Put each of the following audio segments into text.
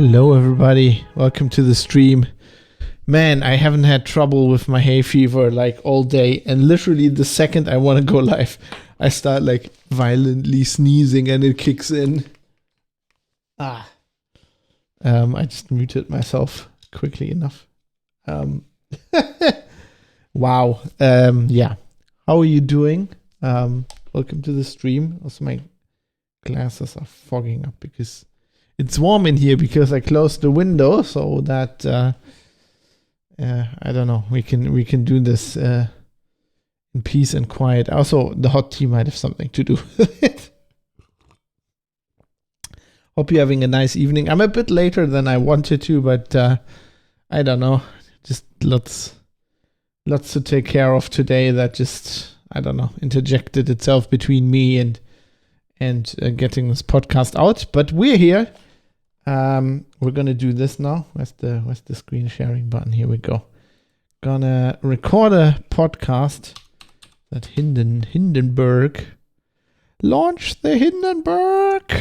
Hello everybody, welcome to the stream. Man, I haven't had trouble with my hay fever like all day, and literally the second I want to go live, I start like violently sneezing and it kicks in. I just muted myself quickly enough. Wow. Yeah. How are you doing? Welcome to the stream. Also, my glasses are fogging up because it's warm in here because I closed the window so that I don't know. We can do this in peace and quiet. Also, the hot tea might have something to do with it. Hope you're having a nice evening. I'm a bit later than I wanted to, but I don't know. Just lots to take care of today that just, I don't know, interjected itself between me and getting this podcast out. But we're here. We're gonna do this now. Where's the screen sharing button? Here we go. Gonna record a podcast that Hindenburg launched the Hindenburg.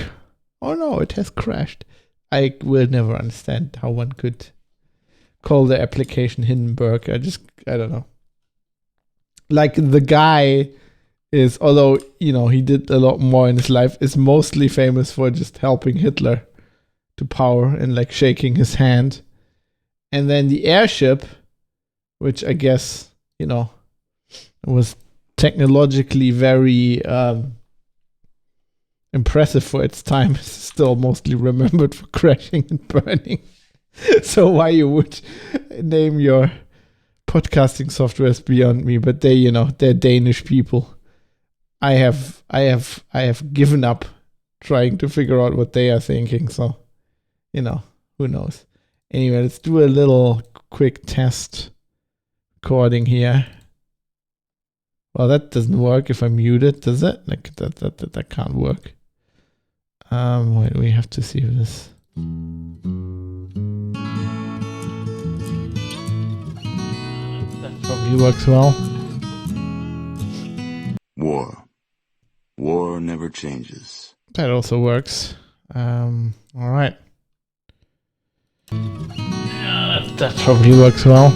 Oh no, it has crashed. I will never understand how one could call the application Hindenburg. I don't know. Like the guy is, although, you know, he did a lot more in his life, is mostly famous for just helping Hitler to power and like shaking his hand. And then the airship, which I guess, you know, was technologically very impressive for its time, is still mostly remembered for crashing and burning. So why you would name your podcasting software is beyond me, but they, you know, they're Danish people. I have given up trying to figure out what they are thinking, so you know, who knows. Anyway, let's do a little quick test recording here. Well, that doesn't work if I mute it, does it? Like that can't work. Wait, we have to see if this. That probably works well. War never changes. That also works. All right. Yeah, that probably works well.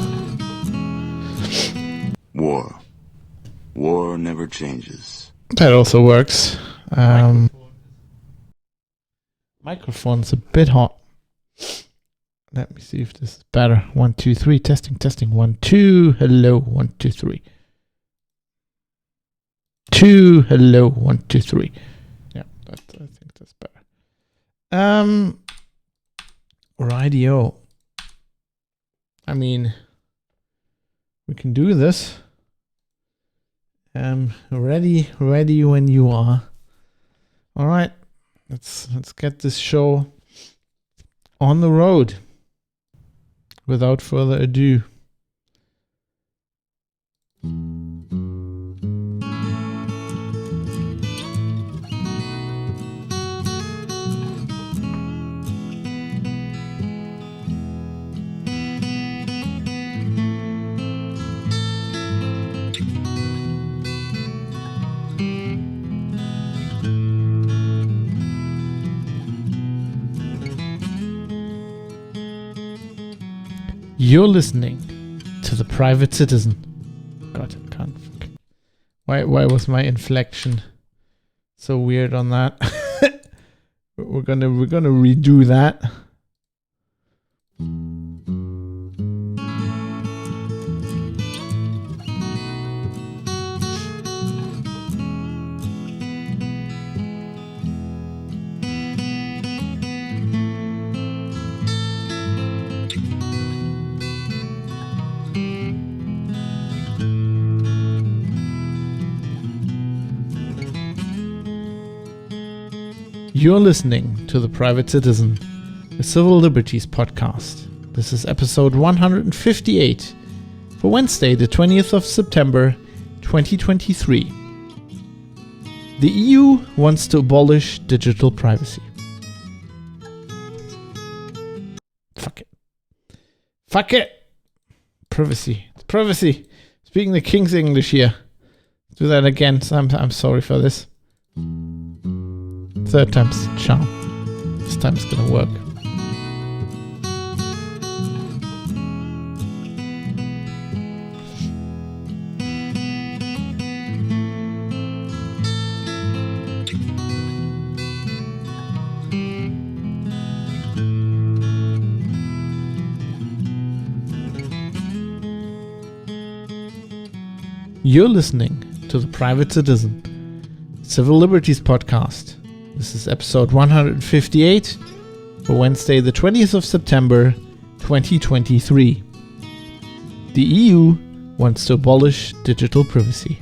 War never changes. That also works. Microphone's a bit hot. Let me see if this is better. 1, 2, 3. Testing. 1, 2. Hello. 1, 2, 3. 2. Hello. 1, 2, 3. Yeah, I think that's better. Rightio. I mean, we can do this. Ready when you are. All right, let's get this show on the road. Without further ado. You're listening to The Private Citizen. God, I can't. Why was my inflection so weird on that? We're gonna redo that. You're listening to The Private Citizen, a civil liberties podcast. This is episode 158 for Wednesday, the 20th of September, 2023. The EU wants to abolish digital privacy. Fuck it. Privacy. It's privacy. Speaking the King's English here. Do that again. So I'm sorry for this. Third time's the charm. This time's gonna work. You're listening to The Private Citizen, Civil Liberties Podcast. This is episode 158 for Wednesday, the 20th of September, 2023. The EU wants to abolish digital privacy.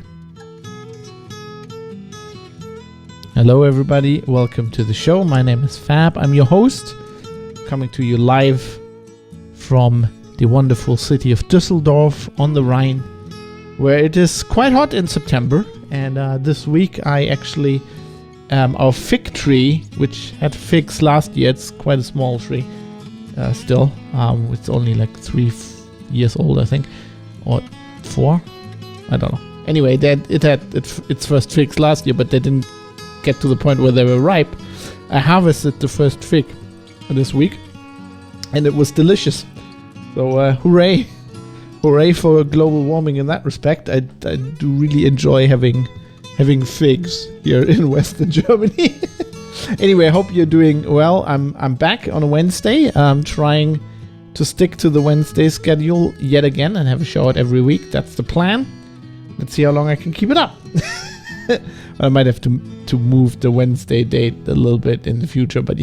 Hello everybody, welcome to the show. My name is Fab. I'm your host, coming to you live from the wonderful city of Düsseldorf on the Rhine, where it is quite hot in September. And this week I actually, our fig tree, which had figs last year, it's quite a small tree still. It's only like 3 years old, I think, or 4, I don't know. Anyway, it had its first figs last year, but they didn't get to the point where they were ripe. I harvested the first fig this week, and it was delicious. So hooray for global warming in that respect. I do really enjoy having figs here in Western Germany. Anyway, I hope you're doing well. I'm back on a Wednesday. I'm trying to stick to the Wednesday schedule yet again and have a show out every week. That's the plan. Let's see how long I can keep it up. I might have to move the Wednesday date a little bit in the future, but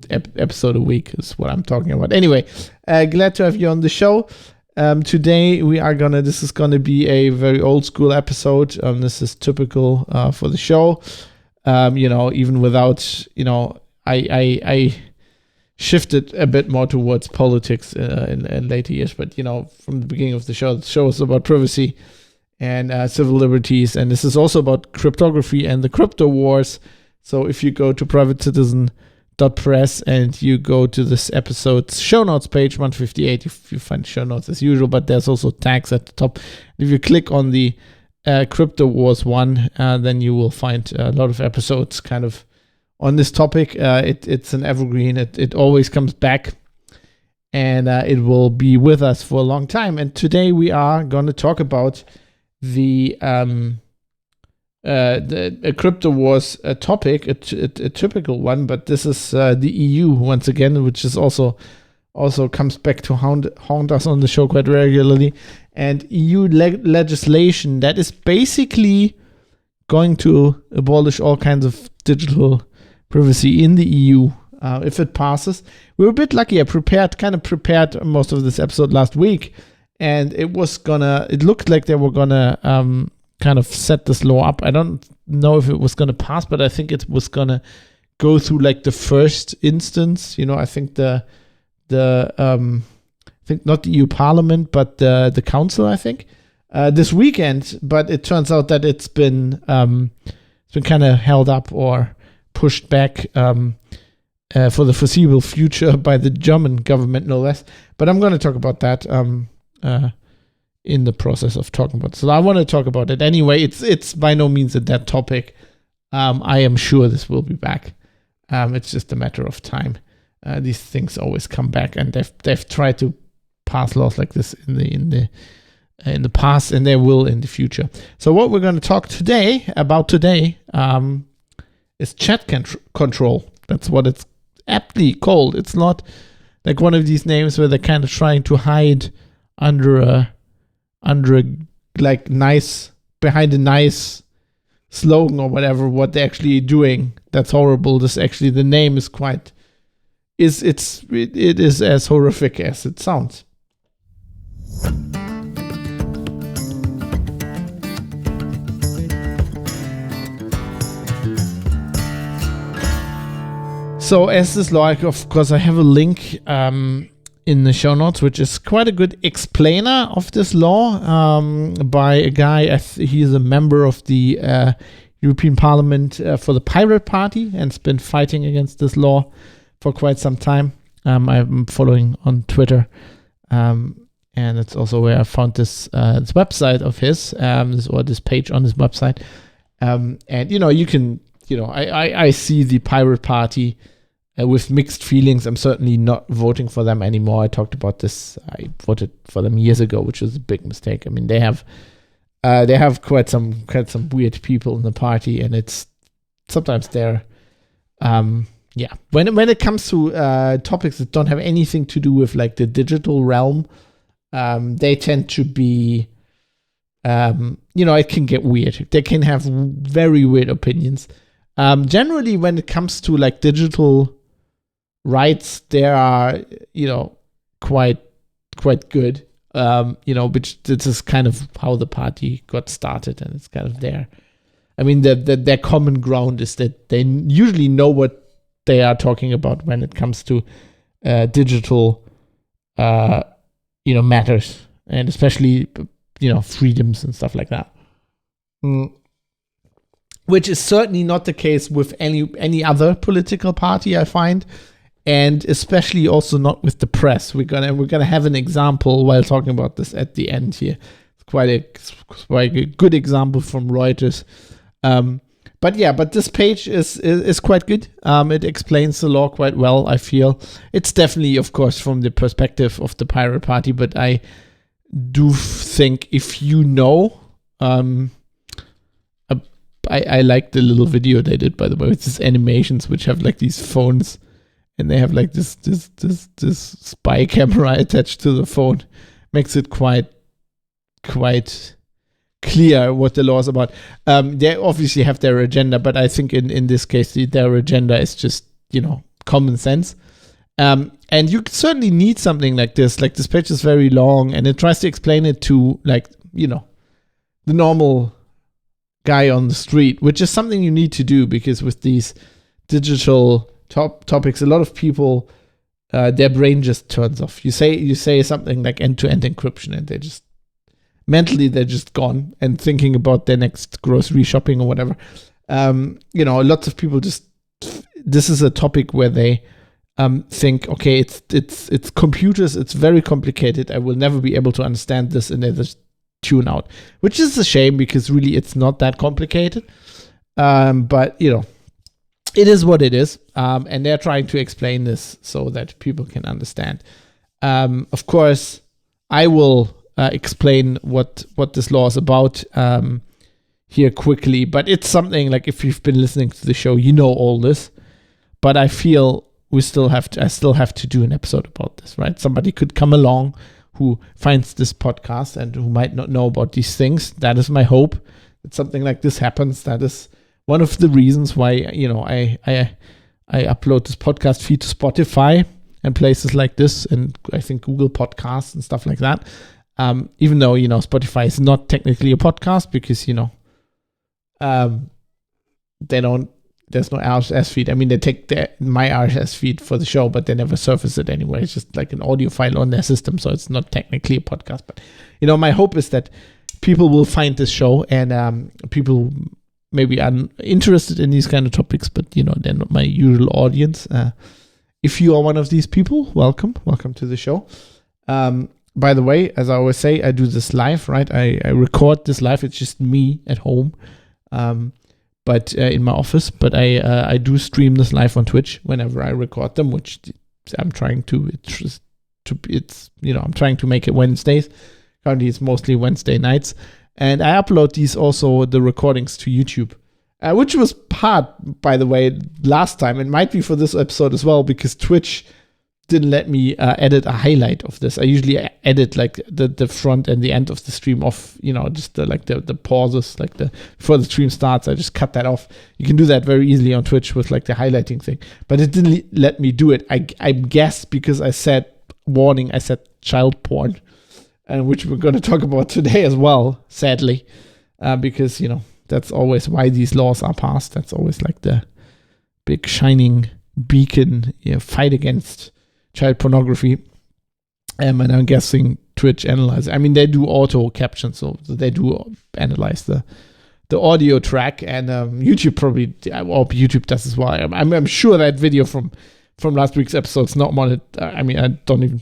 episode a week is what I'm talking about. Anyway, glad to have you on the show. Today this is gonna be a very old school episode. This is typical for the show. Even without, I shifted a bit more towards politics in later years, but from the beginning of the show is about privacy and civil liberties, and this is also about cryptography and the crypto wars. So if you go to privatecitizen.press and you go to this episode's show notes page 158, you find show notes as usual, but there's also tags at the top. If you click on the crypto wars one, then you will find a lot of episodes kind of on this topic. It's an evergreen. It always comes back, and it will be with us for a long time. And today we are going to talk about the crypto wars topic, a typical one, but this is the EU once again, which is also comes back to haunt us on the show quite regularly. And EU legislation that is basically going to abolish all kinds of digital privacy in the EU if it passes. We were a bit lucky. I prepared most of this episode last week, and it looked like they were gonna kind of set this law up. I don't know if it was gonna pass, but I think it was gonna go through like the first instance. I think I think not the EU Parliament, but the Council, I think, this weekend. But it turns out that it's been kind of held up or pushed back for the foreseeable future by the German government, no less. But I'm going to talk about that in the process of talking about it. So I want to talk about it anyway. It's by no means a dead topic. I am sure this will be back. It's just a matter of time. These things always come back, and they've tried to pass laws like this in the past, and they will in the future. So what we're going to talk about today is chat control. That's what it's aptly called. It's not like one of these names where they're kind of trying to hide under a like nice, behind a nice slogan or whatever, what they're actually doing. That's horrible. This actually, the name is it is as horrific as it sounds. So as this law, of course, I have a link in the show notes, which is quite a good explainer of this law by a guy. He's a member of the European Parliament for the Pirate Party and has been fighting against this law for quite some time. I'm following on Twitter, and it's also where I found this website of his, this page on his website. And you can, I see the Pirate Party with mixed feelings. I'm certainly not voting for them anymore. I talked about this. I voted for them years ago, which was a big mistake. I mean, they have quite some weird people in the party, and it's sometimes they're when it comes to topics that don't have anything to do with like the digital realm, they tend to be it can get weird. They can have very weird opinions. Generally, when it comes to like digital rights, they are, quite good. Which this is kind of how the party got started, and it's kind of there. I mean, their common ground is that they usually know what they are talking about when it comes to digital, matters, and especially, freedoms and stuff like that. Which is certainly not the case with any other political party, I find. And especially also not with the press. We're gonna have an example while talking about this at the end here. It's quite a good example from Reuters. But this page is quite good. It explains the law quite well, I feel. It's definitely, of course, from the perspective of the Pirate Party, but I do think if you know, I like the little video they did, by the way, with these animations which have like these phones. And they have like this spy camera attached to the phone. Makes it quite clear what the law is about. They obviously have their agenda, but I think in this case, their agenda is just, common sense. And you certainly need something like this. Like, this page is very long, and it tries to explain it to, like, the normal guy on the street, which is something you need to do, because with these digital topics, a lot of people, their brain just turns off. You say something like end-to-end encryption, and they're just gone and thinking about their next grocery shopping or whatever. Lots of people this is a topic where they think, okay, it's computers, it's very complicated, I will never be able to understand this, and they just tune out, which is a shame, because really it's not that complicated. But it is what it is, and they're trying to explain this so that people can understand. Of course, I will explain what this law is about here quickly, but it's something like, if you've been listening to the show, you know all this. But I feel I still have to do an episode about this, right? Somebody could come along who finds this podcast and who might not know about these things. That is my hope, that something like this happens. That is one of the reasons why, I upload this podcast feed to Spotify and places like this, and I think Google Podcasts and stuff like that. Even though, Spotify is not technically a podcast, because, there's no RSS feed. I mean, they take my RSS feed for the show, but they never surface it anyway. It's just like an audio file on their system, so it's not technically a podcast. But, my hope is that people will find this show, and people maybe I'm interested in these kind of topics, but they're not my usual audience. If you are one of these people, welcome to the show. By the way, as I always say, I do this live, right? I record this live. It's just me at home, but in my office. But I do stream this live on Twitch whenever I record them, which I'm trying to. I'm trying to make it Wednesdays. Currently, it's mostly Wednesday nights. And I upload the recordings to YouTube, which was part, by the way, last time. It might be for this episode as well, because Twitch didn't let me edit a highlight of this. I usually edit like the front and the end of the stream off, just the pauses, like before the stream starts. I just cut that off. You can do that very easily on Twitch with like the highlighting thing, but it didn't let me do it. I guess because I said child porn. And which we're going to talk about today as well, sadly, because, that's always why these laws are passed. That's always like the big shining beacon, fight against child pornography. And I'm guessing Twitch analyze. I mean, they do auto caption, so they do analyze the audio track, and YouTube probably, or YouTube does as well. I'm sure that video from last week's episode is not monetized. I mean, I don't even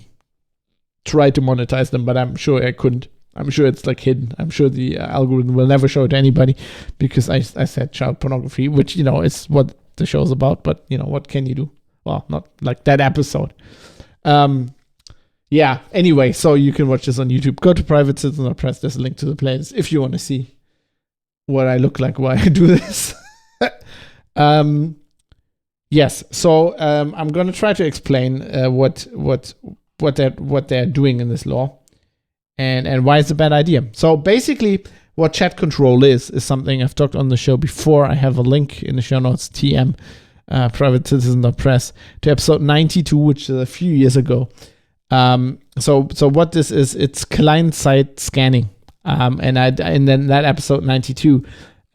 try to monetize them, but I'm sure I couldn't. I'm sure it's like hidden. I'm sure the algorithm will never show it to anybody, because I said child pornography, which, is what the show's about. But, what can you do? Well, not like that episode. Yeah, anyway, so you can watch this on YouTube. Go to Private Citizen or Press. There's a link to the playlist if you want to see what I look like while I do this. Yes, so I'm going to try to explain what they're doing in this law. and why it's a bad idea. So basically, what chat control is something I've talked on the show before. I have a link in the show notes, TM, privatecitizen.press, to episode 92, which is a few years ago. So what this is, it's client-side scanning. And then that episode 92,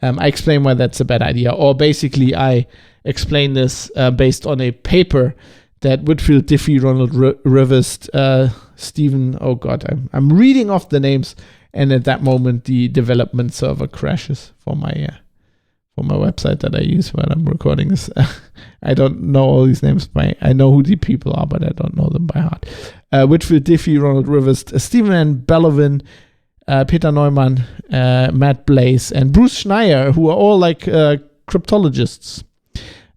I explain why that's a bad idea. Or basically, I explain this based on a paper that Whitfield Diffie, Ronald Rivers, Stephen, oh God, I'm reading off the names, and at that moment the development server crashes for my website that I use when I'm recording this. I don't know all these names I know who the people are, but I don't know them by heart. Whitfield Diffie, Ronald Rivers, Stephen N. Bellovin, Peter Neumann, Matt Blaze, and Bruce Schneier, who are all like cryptologists,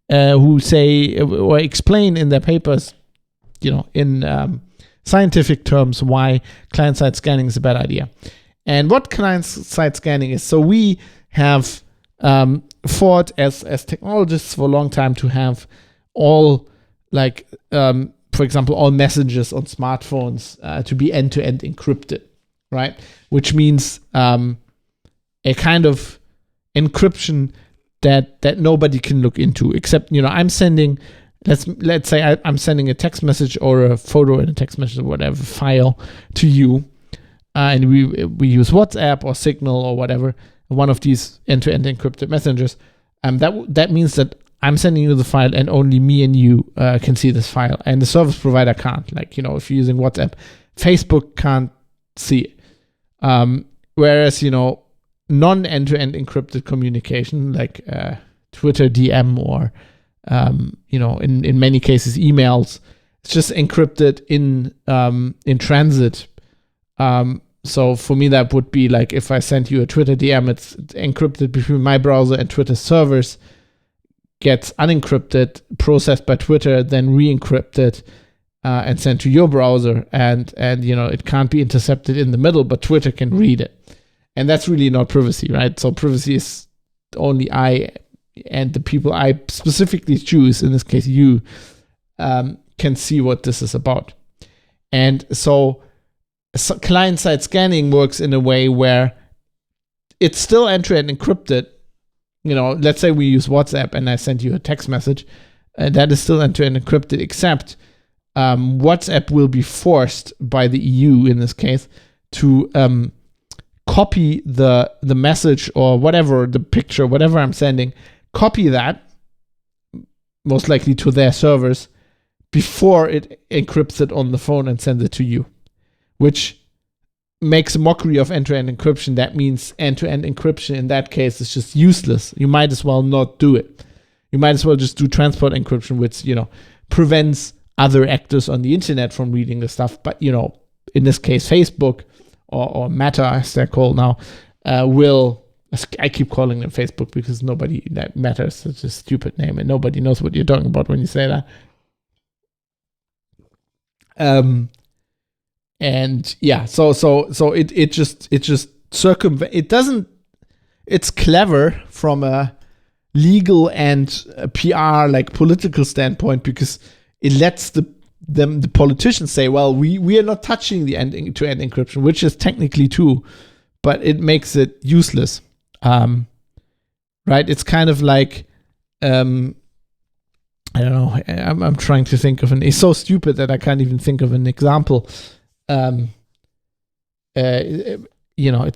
who say or explain in their papers, in scientific terms, why client-side scanning is a bad idea. And what client-side scanning is, so we have fought as technologists for a long time to have all, like, for example, all messages on smartphones to be end-to-end encrypted, right? Which means a kind of encryption that nobody can look into, except, I'm sending, let's say I'm sending a text message or a photo in a text message or whatever file to you, and we use WhatsApp or Signal or whatever, one of these end-to-end encrypted messengers. That means that I'm sending you the file and only me and you can see this file, and the service provider can't. Like, if you're using WhatsApp, Facebook can't see it. Whereas, non-end-to-end encrypted communication, like Twitter DM or, in many cases, emails, it's just encrypted in transit. So for me, that would be like if I sent you a Twitter DM, it's encrypted between my browser and Twitter servers, gets unencrypted, processed by Twitter, then re-encrypted, and sent to your browser. And it can't be intercepted in the middle, but Twitter can read it. And that's really not privacy, right? So privacy is only I and the people I specifically choose, in this case you, can see what this is about. And so client-side scanning works in a way where it's still end-to-end encrypted. Let's say we use WhatsApp and I send you a text message, that is still end-to-end encrypted, except WhatsApp will be forced by the EU, in this case, to copy the message or whatever, the picture, whatever I'm sending, copy that, most likely to their servers, before it encrypts it on the phone and sends it to you, which makes a mockery of end-to-end encryption. That means end-to-end encryption in that case is just useless. You might as well not do it. You might as well just do transport encryption, which, prevents other actors on the internet from reading the stuff. But, in this case, Facebook or Meta, as they're called now, will, I keep calling them Facebook because that Meta is such a stupid name and nobody knows what you're talking about when you say that. And yeah, so it just it doesn't, it's clever from a legal and a PR, like political standpoint, because it lets the politicians say, well, we are not touching the end-to-end encryption, which is technically true, but it makes it useless. Right? It's kind of like, I don't know, I'm trying to think of it's so stupid that I can't even think of an example. It's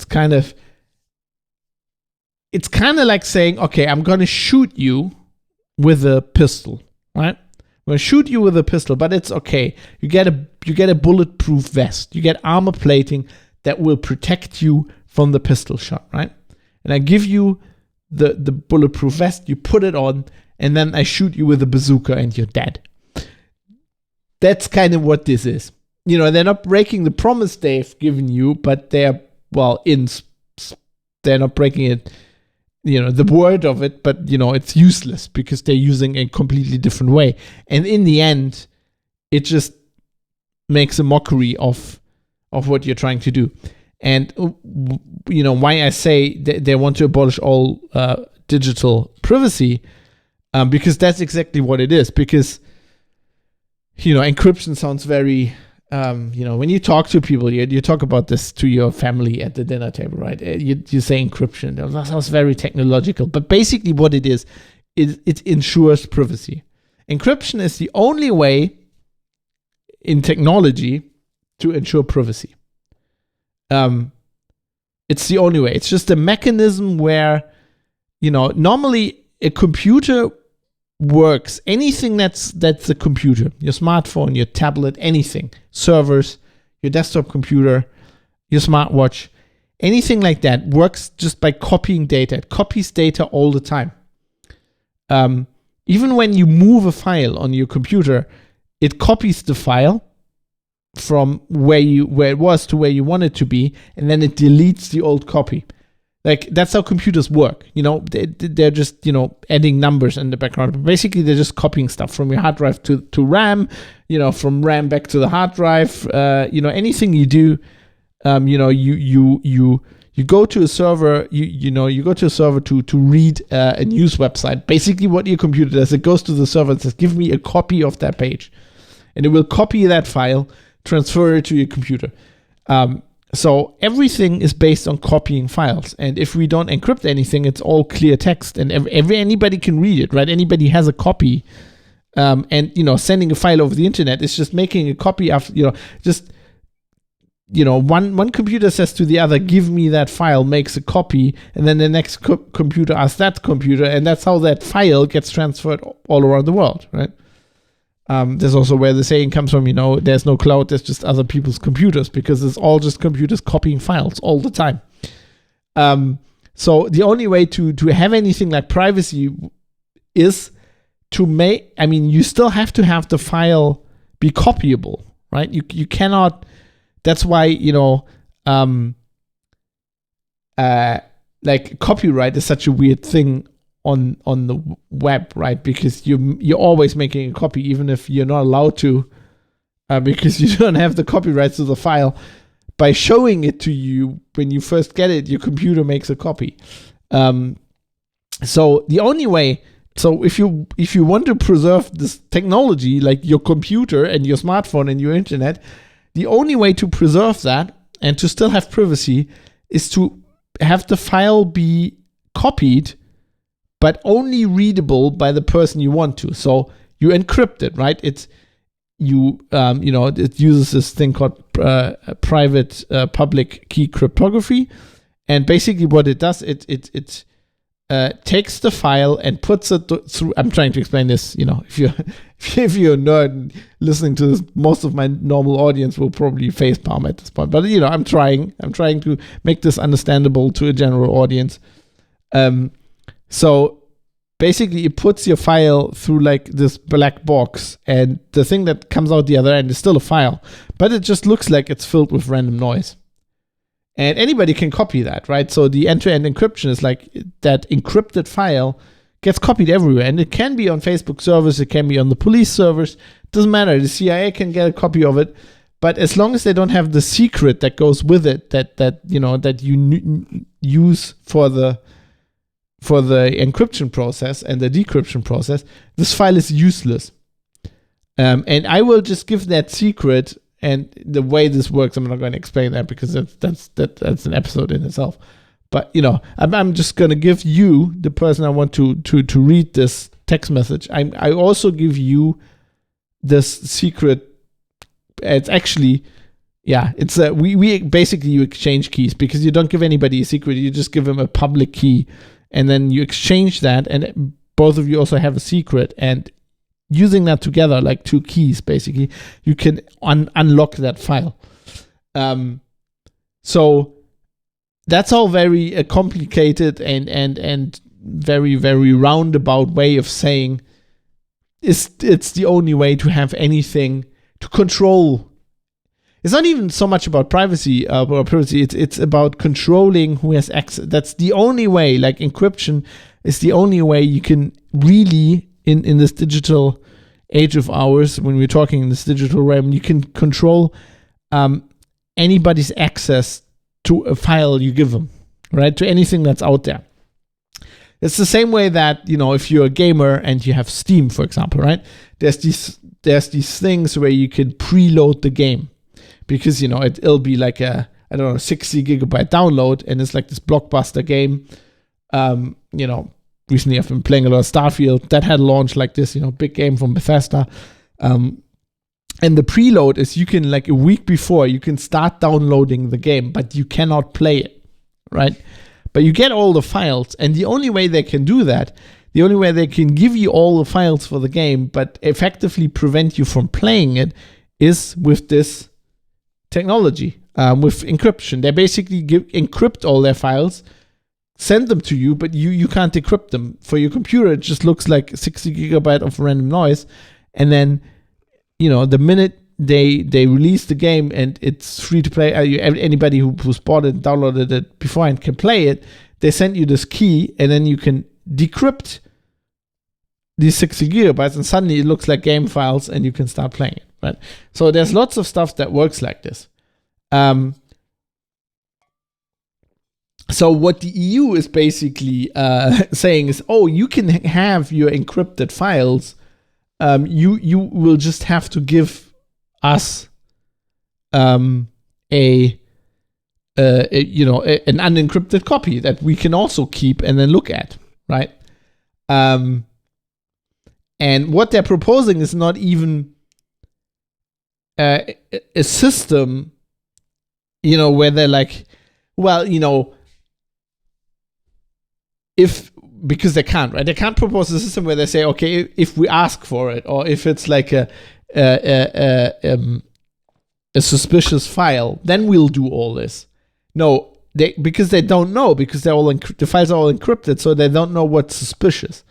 kind of like saying, okay, I'm going to shoot you with a pistol, right? I'm going to shoot you with a pistol, but it's okay. You get a bulletproof vest. You get armor plating that will protect you from the pistol shot, right? And I give you the bulletproof vest, you put it on, and then I shoot you with a bazooka and you're dead. That's kind of what this is. They're not breaking the promise they've given you, but they're not breaking it, the word of it, but, it's useless because they're using a completely different way. And in the end, it just makes a mockery of what you're trying to do. And, why I say they want to abolish all digital privacy, because that's exactly what it is. Because, encryption sounds very when you talk to people, you talk about this to your family at the dinner table, right? You say encryption. That sounds very technological, but basically what it is it ensures privacy. Encryption is the only way in technology to ensure privacy. It's the only way. It's just a mechanism where, normally a computer works. Anything that's a computer, your smartphone, your tablet, anything, servers, your desktop computer, your smartwatch, anything like that works just by copying data. It copies data all the time. Even when you move a file on your computer, it copies the file from where it was to where you want it to be, and then it deletes the old copy. Like, that's how computers work. They're just, adding numbers in the background. But basically, they're just copying stuff from your hard drive to RAM, from RAM back to the hard drive. Anything you do, you go to a server, you go to a server to read a news website. Basically, what your computer does, it goes to the server and says, give me a copy of that page. And it will copy that file, transfer it to your computer. So everything is based on copying files. And if we don't encrypt anything, it's all clear text. And anybody can read it, right? Anybody has a copy. And, sending a file over the internet is just making a copy of, one computer says to the other, give me that file, makes a copy. And then the next computer asks that computer. And that's how that file gets transferred all around the world, right? There's also where the saying comes from, there's no cloud, there's just other people's computers, because it's all just computers copying files all the time. So the only way to have anything like privacy is to you still have to have the file be copyable, right? You cannot, that's why, copyright is such a weird thing on the web, right? Because you're always making a copy, even if you're not allowed to, because you don't have the copyrights to the file. By showing it to you when you first get it, your computer makes a copy. So the only way, if you want to preserve this technology, like your computer and your smartphone and your internet, the only way to preserve that and to still have privacy is to have the file be copied, but only readable by the person you want to. So you encrypt it, right? It uses this thing called private public key cryptography. And basically what it does, it takes the file and puts it through. I'm trying to explain this, if you're a nerd listening to this, most of my normal audience will probably facepalm at this point. But, I'm trying to make this understandable to a general audience. So basically it puts your file through like this black box, and the thing that comes out the other end is still a file, but it just looks like it's filled with random noise. And anybody can copy that, right? So the end-to-end encryption is like that encrypted file gets copied everywhere. And it can be on Facebook servers, it can be on the police servers, doesn't matter. The CIA can get a copy of it. But as long as they don't have the secret that goes with it, that you use for the encryption process and the decryption process, this file is useless. And I will just give that secret, and the way this works, I'm not going to explain that because that's an episode in itself. But I'm just going to give you, the person I want to read this text message, I also give you this secret. It's actually, it's we basically, you exchange keys, because you don't give anybody a secret, you just give them a public key. And then you exchange that, and both of you also have a secret. And using that together, like two keys, basically, you can unlock that file. So that's all very complicated and very, very roundabout way of saying it's the only way to have anything to control. It's not even so much about privacy. It's about controlling who has access. That's the only way. Like, encryption is the only way you can really, in this digital age of ours, when we're talking in this digital realm, you can control anybody's access to a file you give them, right? To anything that's out there. It's the same way that, if you're a gamer and you have Steam, for example, right? There's these things where you can preload the game. because it'll be like a, I don't know, 60 gigabyte download, and it's like this blockbuster game. Recently I've been playing a lot of Starfield that had launched like this, big game from Bethesda. And the preload is you can, like a week before, you can start downloading the game, but you cannot play it, right? But you get all the files, and the only way they can do that, the only way they can give you all the files for the game, but effectively prevent you from playing it, is with this technology, with encryption. They basically encrypt all their files, send them to you, but you can't decrypt them. For your computer, it just looks like 60 gigabyte of random noise. And then, the minute they release the game and it's free to play, anybody who's bought it and downloaded it beforehand can play it, they send you this key, and then you can decrypt these 60 gigabytes, and suddenly it looks like game files, and you can start playing it, right? So there's lots of stuff that works like this. So what the EU is basically saying is, you can have your encrypted files. You will just have to give us an unencrypted copy that we can also keep and then look at, right? And what they're proposing is not even a system, where they're like, well, because they can't, right? They can't propose a system where they say, okay, if we ask for it, or if it's like a suspicious file, then we'll do all this. No, because they don't know, because they're all the files are all encrypted, so they don't know what's suspicious.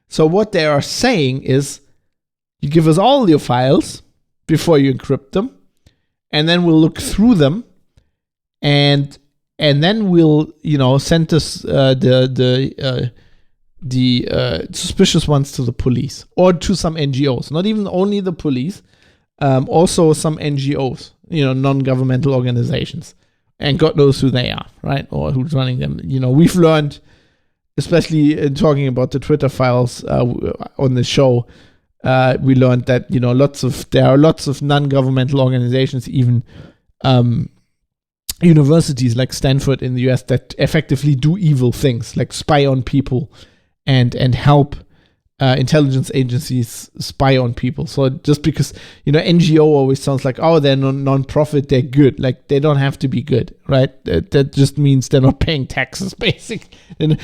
So what they are saying is, you give us all your files before you encrypt them, and then we'll look through them, and then we'll, send us the suspicious ones to the police or to some NGOs. Not even only the police, also some NGOs, non-governmental organizations. And God knows who they are, right? Or who's running them. We've learned, especially in talking about the Twitter files on the show, we learned that, there are lots of non-governmental organizations, even universities like Stanford in the US, that effectively do evil things, like spy on people and help intelligence agencies spy on people. So just because, NGO always sounds like, they're non-profit, they're good. Like, they don't have to be good, right? That just means they're not paying taxes, basically. And,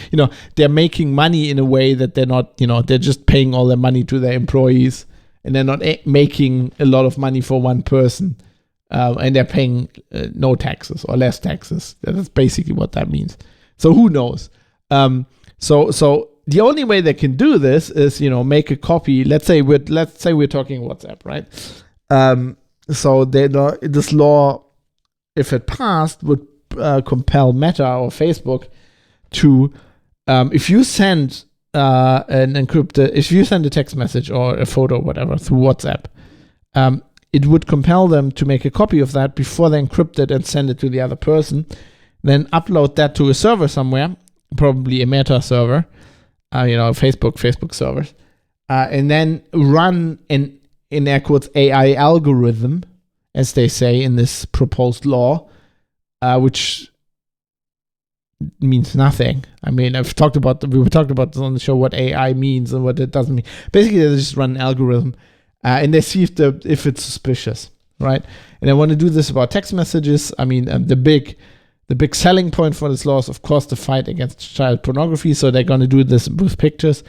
they're making money in a way that they're not, they're just paying all their money to their employees, and they're not making a lot of money for one person. And they're paying no taxes or less taxes. That's basically what that means. So who knows? So the only way they can do this is, make a copy. Let's say we're talking WhatsApp, right? So this law, if it passed, would compel Meta or Facebook to, if you send if you send a text message or a photo or whatever through WhatsApp, it would compel them to make a copy of that before they encrypt it and send it to the other person, then upload that to a server somewhere, probably a Meta server, Facebook servers, and then run in air quotes AI algorithm, as they say in this proposed law, which means nothing. I mean, we talked about this on the show, what AI means and what it doesn't mean. Basically, they just run an algorithm. And they see if it's suspicious, right? And I want to do this about text messages. I mean, the big selling point for this law is, of course, the fight against child pornography. So they're going to do this with pictures.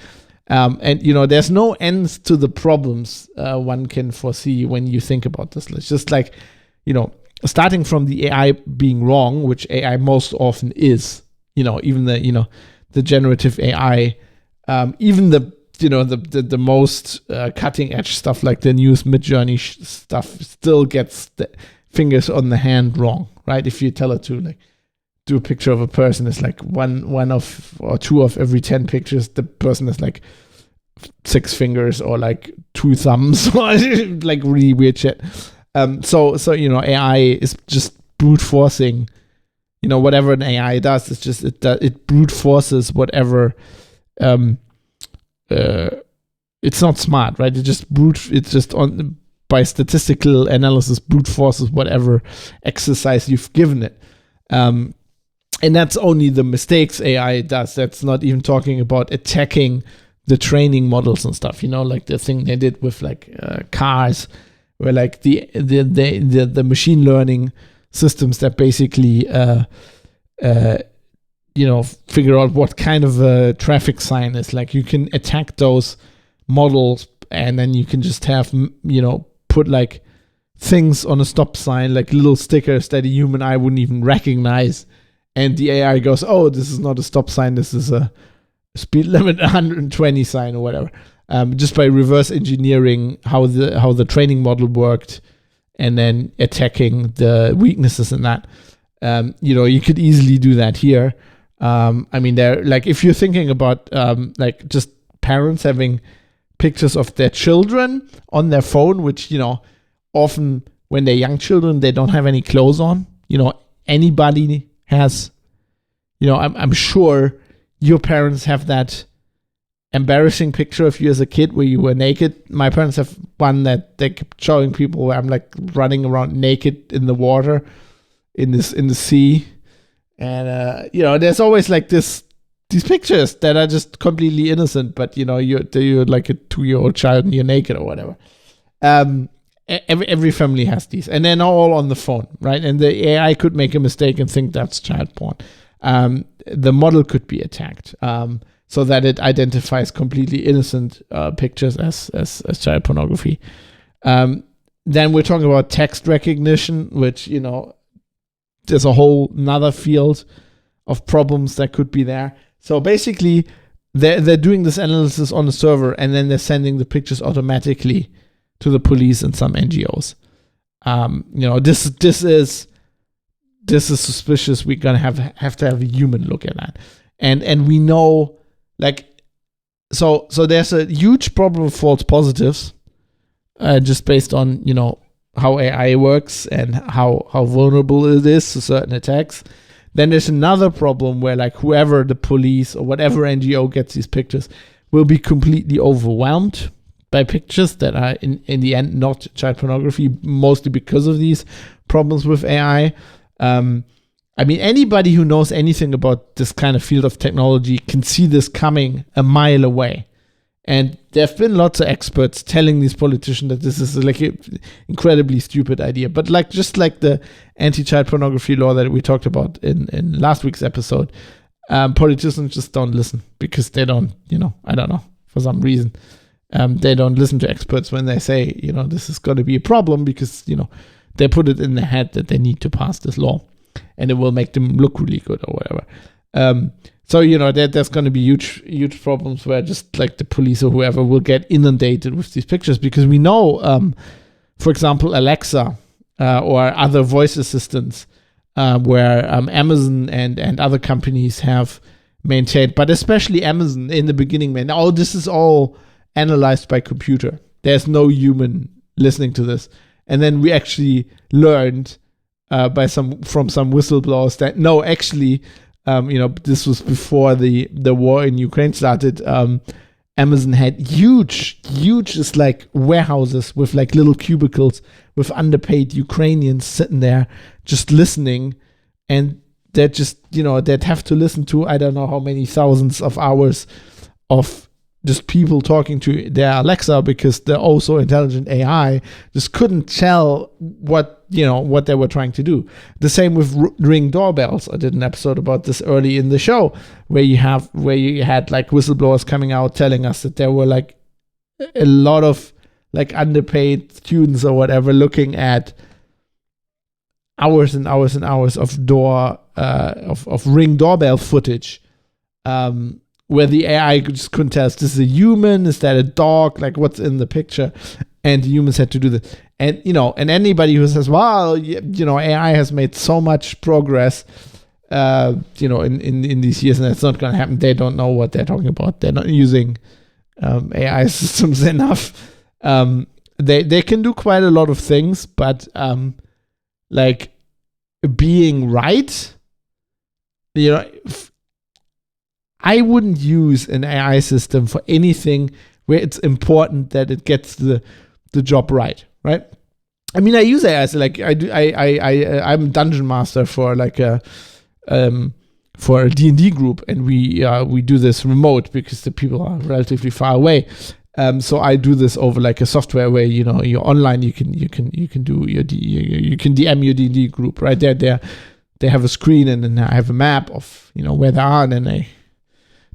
And, there's no ends to the problems one can foresee when you think about this. It's just like, starting from the AI being wrong, which AI most often is, even the generative AI, even the most cutting edge stuff like the newest Midjourney stuff still gets the fingers on the hand wrong, right? If you tell it to like do a picture of a person, it's like one of or two of every 10 pictures, the person has like 6 fingers or like 2 thumbs or like really weird shit. So AI is just brute forcing. Whatever an AI does, it's just it brute forces whatever. It's not smart, right? It's just by statistical analysis, brute forces, whatever exercise you've given it. And that's only the mistakes AI does. That's not even talking about attacking the training models and stuff, like the thing they did with like cars, where like the machine learning systems that basically figure out what kind of a traffic sign is. Like you can attack those models, and then you can just have put like things on a stop sign, like little stickers that a human eye wouldn't even recognize, and the AI goes, oh, this is not a stop sign, this is a speed limit 120 sign or whatever, just by reverse engineering how the training model worked, and then attacking the weaknesses in that. You could easily do that here. They're like, if you're thinking about like just parents having pictures of their children on their phone, which often when they're young children they don't have any clothes on. Anybody has, I'm sure your parents have that embarrassing picture of you as a kid where you were naked. My parents have one that they kept showing people where I'm like running around naked in the water, in the sea, and there's always like these pictures that are just completely innocent, but you're like a 2-year-old child and you're naked or whatever. Every family has these, and they're not all on the phone, right? And the AI could make a mistake and think that's child porn. The model could be attacked, so that it identifies completely innocent pictures as child pornography. Then we're talking about text recognition, which there's a whole another field of problems that could be there. So basically, they're doing this analysis on the server, and then they're sending the pictures automatically to the police and some NGOs. This is suspicious. We're gonna have to have a human look at that, and we know, like, so there's a huge problem with false positives, just based on how AI works and how vulnerable it is to certain attacks. Then there's another problem where like whoever the police or whatever NGO gets these pictures will be completely overwhelmed by pictures that are in the end not child pornography, mostly because of these problems with AI. Anybody who knows anything about this kind of field of technology can see this coming a mile away. And there have been lots of experts telling these politicians that this is like an incredibly stupid idea. But like just like the anti-child pornography law that we talked about in last week's episode, politicians just don't listen because they don't, I don't know, for some reason. They don't listen to experts when they say, this is going to be a problem because, they put it in their head that they need to pass this law and it will make them look really good or whatever. So, there's going to be huge problems where just like the police or whoever will get inundated with these pictures, because we know, for example, Alexa or other voice assistants where Amazon and other companies have maintained, but especially Amazon in the beginning, this is all analyzed by computer. There's no human listening to this. And then we actually learned from some whistleblowers that no, actually, this was before the war in Ukraine started. Amazon had huge, just like warehouses with like little cubicles with underpaid Ukrainians sitting there just listening, and they'd just they'd have to listen to I don't know how many thousands of hours of just people talking to their Alexa, because the also intelligent AI just couldn't tell what they were trying to do. The same with Ring doorbells. I did an episode about this early in the show where you had like whistleblowers coming out telling us that there were like a lot of like underpaid students or whatever looking at hours and hours and hours of Ring doorbell footage, where the AI just couldn't tell us, this is a human, is that a dog, like what's in the picture, and humans had to do this. And and anybody who says, well, AI has made so much progress, in these years, and it's not going to happen, they don't know what they're talking about. They're not using AI systems enough. They can do quite a lot of things, but like being right, I wouldn't use an AI system for anything where it's important that it gets the job right. right? I mean, I use AI as like I'm dungeon master for like a for a D&D group, and we do this remote because the people are relatively far away. So I do this over like a software where you're online. You can do you can DM your D&D group right there. They have a screen, and then I have a map of where they are, and then I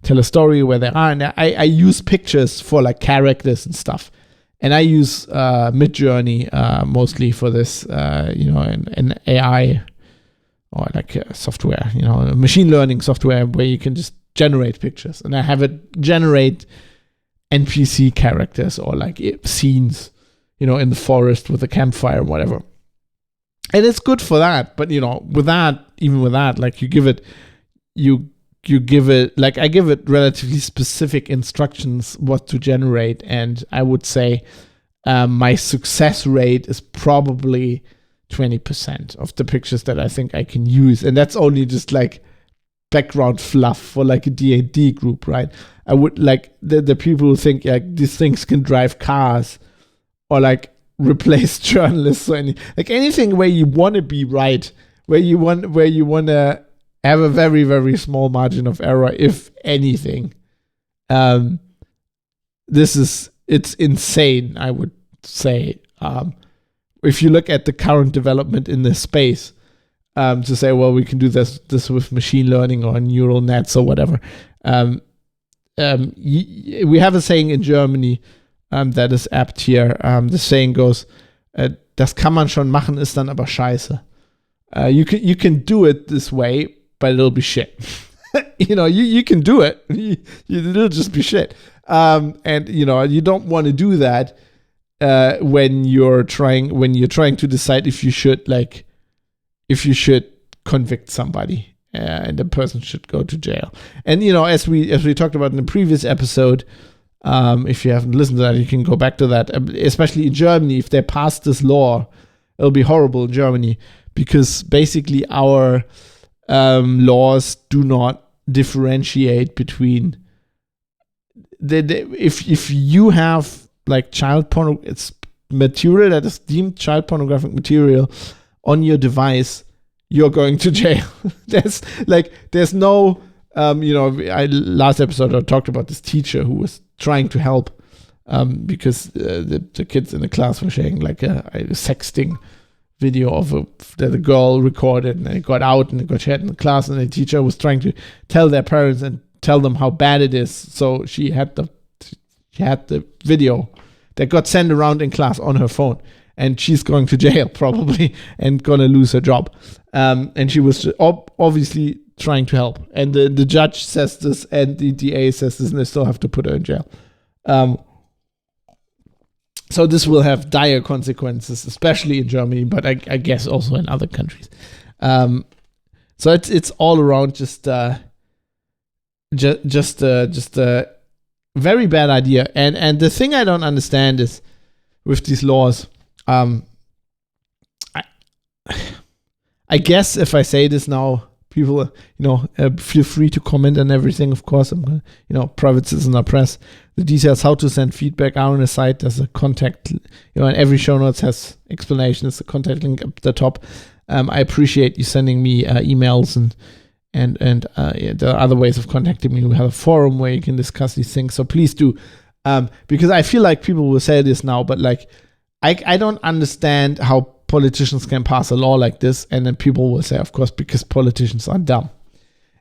tell a story where they are, and I use pictures for like characters and stuff. And I use Midjourney mostly for this, an AI or like a software, a machine learning software where you can just generate pictures. And I have it generate NPC characters or like scenes, in the forest with a campfire or whatever. And it's good for that. But, with that, like you give it, like I give it relatively specific instructions what to generate, and I would say my success rate is probably 20% of the pictures that I think I can use, and that's only just like background fluff for like a D&D group, right? I would like the people who think like these things can drive cars or like replace journalists or anything where you want to be right, where you want to have a very, very small margin of error, if anything. It's insane, I would say. If you look at the current development in this space, to say, well, we can do this with machine learning or neural nets or whatever. We have a saying in Germany that is apt here. The saying goes, das kann man schon machen, ist dann aber scheiße. You can do it this way, but it'll be shit. You can do it. It'll just be shit. And you don't want to do that when you're trying to decide if you should convict somebody and the person should go to jail. And as we talked about in the previous episode, if you haven't listened to that, you can go back to that. Especially in Germany, if they pass this law, it'll be horrible in Germany, because basically our laws do not differentiate between if you have like child porn, it's material that is deemed child pornographic material on your device, you're going to jail. there's no last episode I talked about this teacher who was trying to help because the kids in the class were sharing like a sexting video that a girl recorded, and it got out and it got shared in the class, and the teacher was trying to tell their parents and tell them how bad it is. So she had the video that got sent around in class on her phone, and she's going to jail probably and gonna lose her job. And she was obviously trying to help, and the judge says this and the DA says this, and they still have to put her in jail. So this will have dire consequences, especially in Germany, but I guess also in other countries. So it's all around just a very bad idea. And the thing I don't understand is with these laws, I guess if I say this now, people, feel free to comment on everything. Of course, I'm gonna, private citizen or press. The details how to send feedback are on the site. There's a contact, and every show notes has explanations. The contact link up the top. I appreciate you sending me emails and there are other ways of contacting me. We have a forum where you can discuss these things. So please do, because I feel like people will say this now, but like I don't understand how politicians can pass a law like this, and then people will say, of course, because politicians are dumb.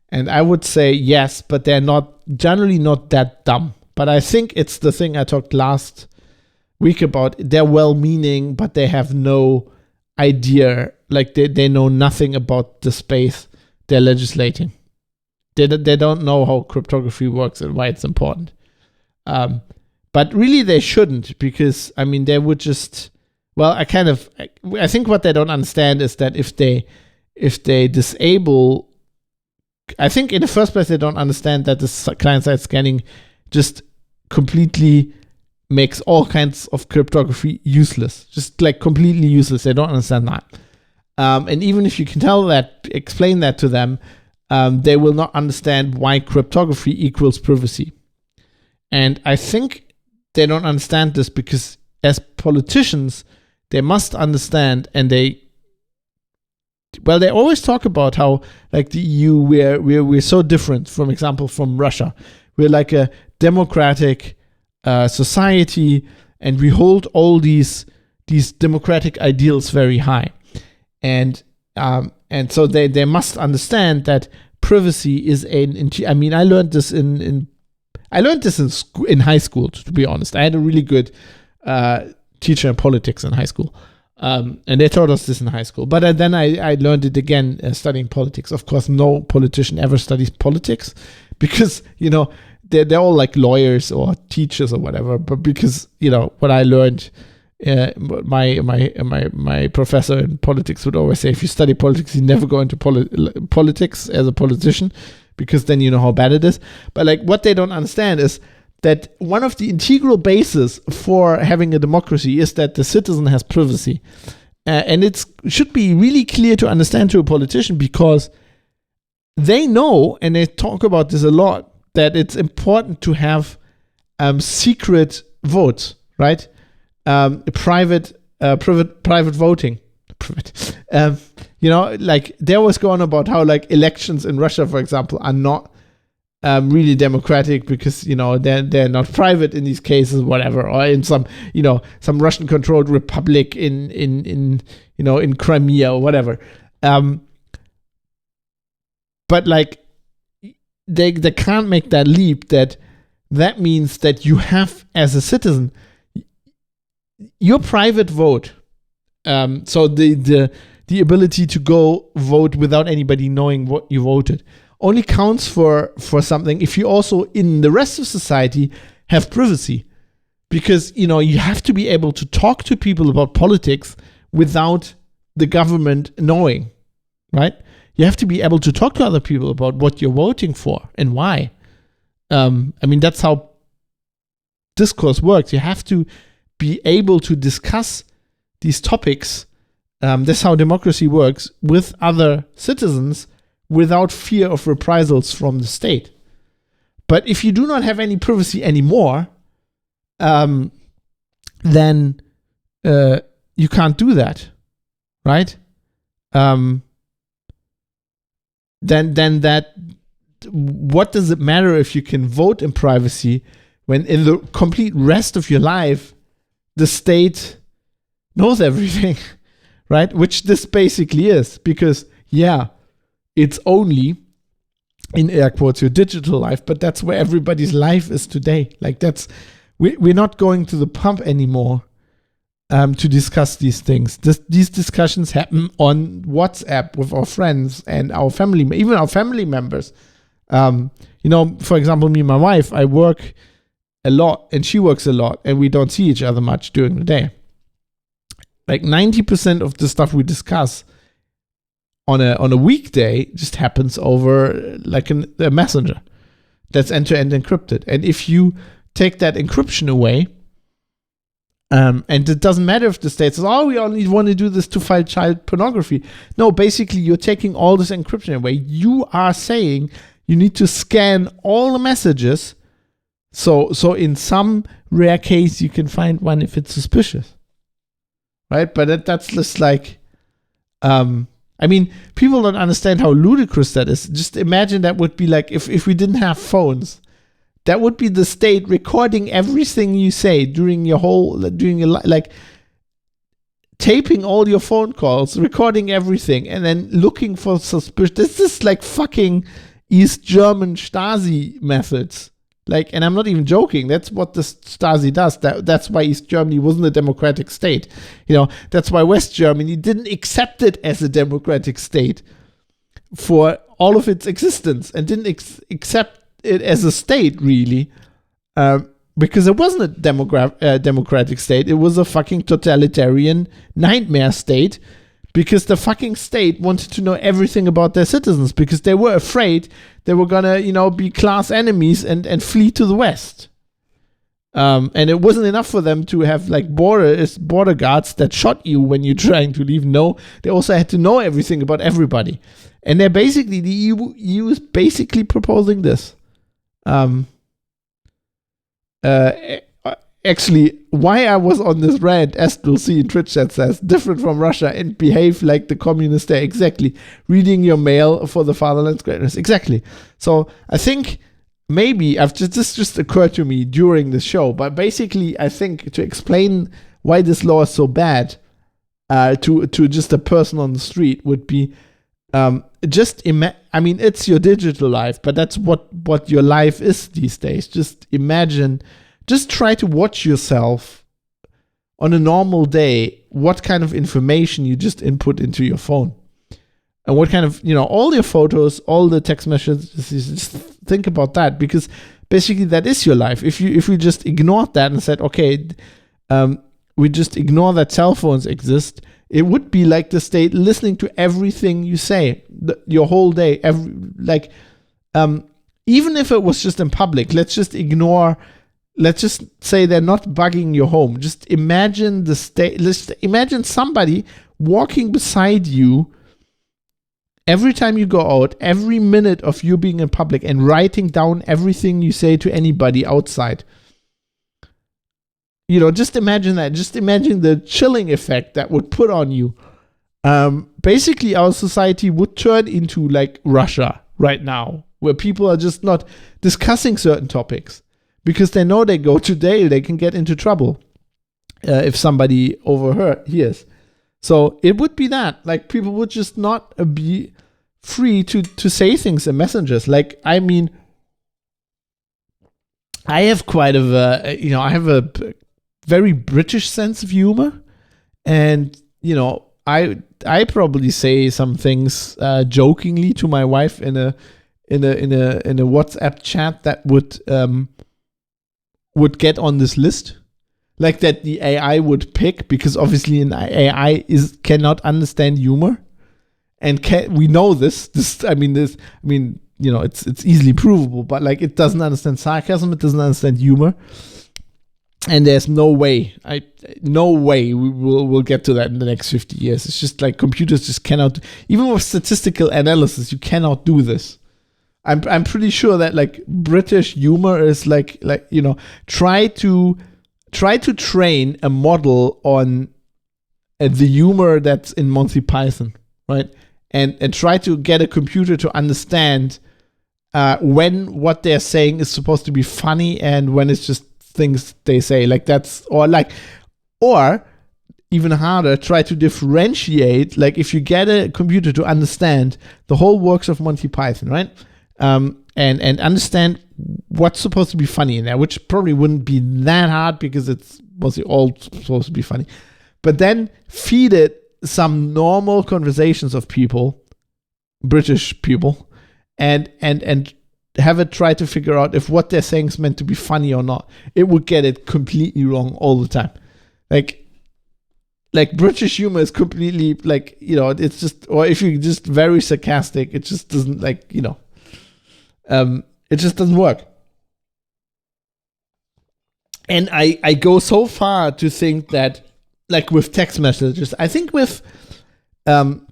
And I would say yes, but they're generally not that dumb. But I think it's the thing I talked last week about. They're well-meaning, but they have no idea. Like they know nothing about the space they're legislating. They don't know how cryptography works and why it's important. But really, they shouldn't, because they would just. Well, I think what they don't understand is that if they disable, I think in the first place they don't understand that this client-side scanning just completely makes all kinds of cryptography useless, just like completely useless. They don't understand that. And even if you can explain that to them, they will not understand why cryptography equals privacy. And I think they don't understand this because as politicians, they must understand, and they always talk about how, like, the EU, we're so different, for example, from Russia. We're like a democratic society, and we hold all these democratic ideals very high, and so they must understand that privacy is I mean, I learned this in high school, to be honest. I had a really good teacher in politics in high school, and they taught us this in high school. But then I learned it again studying politics. Of course, no politician ever studies politics, because they're all like lawyers or teachers or whatever. But because what I learned, my professor in politics would always say, if you study politics, you never go into politics as a politician, because then you know how bad it is. But like, what they don't understand is that one of the integral bases for having a democracy is that the citizen has privacy. And it should be really clear to understand to a politician, because they know, and they talk about this a lot, that it's important to have secret votes, right? Private voting. Like, they always go on about how, like, elections in Russia, for example, are not really democratic, because they're not private in these cases, whatever, or in some Russian controlled republic in Crimea or whatever. But like, they can't make that leap. That means that you have, as a citizen, your private vote. So the ability to go vote without anybody knowing what you voted only counts for something if you also, in the rest of society, have privacy. Because you have to be able to talk to people about politics without the government knowing, right? You have to be able to talk to other people about what you're voting for and why. I mean, that's how discourse works. You have to be able to discuss these topics. That's how democracy works, with other citizens, without fear of reprisals from the state. But if you do not have any privacy anymore, then you can't do that, right? Then that, what does it matter if you can vote in privacy when in the complete rest of your life the state knows everything, right? Which this basically is, because it's only, in air quotes, your digital life, but that's where everybody's life is today. Like, we're not going to the pub anymore to discuss these things. These discussions happen on WhatsApp with our friends and our family, even our family members. For example, me and my wife, I work a lot and she works a lot, and we don't see each other much during the day. Like 90% of the stuff we discuss on a weekday just happens over like a messenger that's end-to-end encrypted. And if you take that encryption away, and it doesn't matter if the state says, we only want to do this to fight child pornography. No, basically, you're taking all this encryption away. You are saying you need to scan all the messages. So in some rare case, you can find one if it's suspicious, right? But that's just like, I mean, people don't understand how ludicrous that is. Just imagine that would be like if we didn't have phones. That would be the state recording everything you say during your like taping all your phone calls, recording everything, and then looking for suspicion. This is like fucking East German Stasi methods. Like, and I'm not even joking. That's what the Stasi does. That's why East Germany wasn't a democratic state. That's why West Germany didn't accept it as a democratic state for all of its existence, and didn't accept it as a state, really, because it wasn't a democratic state. It was a fucking totalitarian nightmare state, because the fucking state wanted to know everything about their citizens, because they were afraid they were gonna, be class enemies and flee to the West. And it wasn't enough for them to have like border guards that shot you when you're trying to leave. No, they also had to know everything about everybody. And they're basically, the EU is basically proposing this. And actually, why I was on this rant, as we'll see in Twitch chat says, different from Russia and behave like the communists there. Exactly. Reading your mail for the fatherland's greatness. Exactly. So I think maybe this just occurred to me during the show, but basically I think to explain why this law is so bad to just a person on the street would be it's your digital life, but that's what your life is these days. Just imagine, just try to watch yourself on a normal day, what kind of information you just input into your phone. And what kind of, all your photos, all the text messages, just think about that, because basically that is your life. If you just ignored that and said, okay, we just ignore that cell phones exist, it would be like the state listening to everything you say, your whole day. Even if it was just in public, let's just say they're not bugging your home. Just imagine the state. Let's imagine somebody walking beside you every time you go out, every minute of you being in public, and writing down everything you say to anybody outside. Just imagine that. Just imagine the chilling effect that would put on you. Basically, our society would turn into like Russia right now, where people are just not discussing certain topics because they know they go to jail, they can get into trouble if somebody hears. So it would be that. Like, people would just not be free to say things in messengers. Like, I mean, I have quite of a, I have a very British sense of humor, and I probably say some things jokingly to my wife in a WhatsApp chat that would get on this list, like that the AI would pick, because obviously an AI cannot understand humor, and we know this. It's easily provable, but like, it doesn't understand sarcasm, it doesn't understand humor. And there's no way we'll get to that in the next 50 years. It's just like computers just cannot, even with statistical analysis, you cannot do this. I'm pretty sure that like British humor is like try to train a model on the humor that's in Monty Python, right? And try to get a computer to understand when what they're saying is supposed to be funny and when it's just things they say, like that's, or even harder, try to differentiate, like if you get a computer to understand the whole works of Monty Python, right? And understand what's supposed to be funny in there, which probably wouldn't be that hard because it's mostly all supposed to be funny. But then feed it some normal conversations of people, British people, and have it try to figure out if what they're saying is meant to be funny or not. It would get it completely wrong all the time. Like British humor is completely like, it's just, or if you're just very sarcastic, it just doesn't it just doesn't work. And I go so far to think that, like with text messages, I think with, when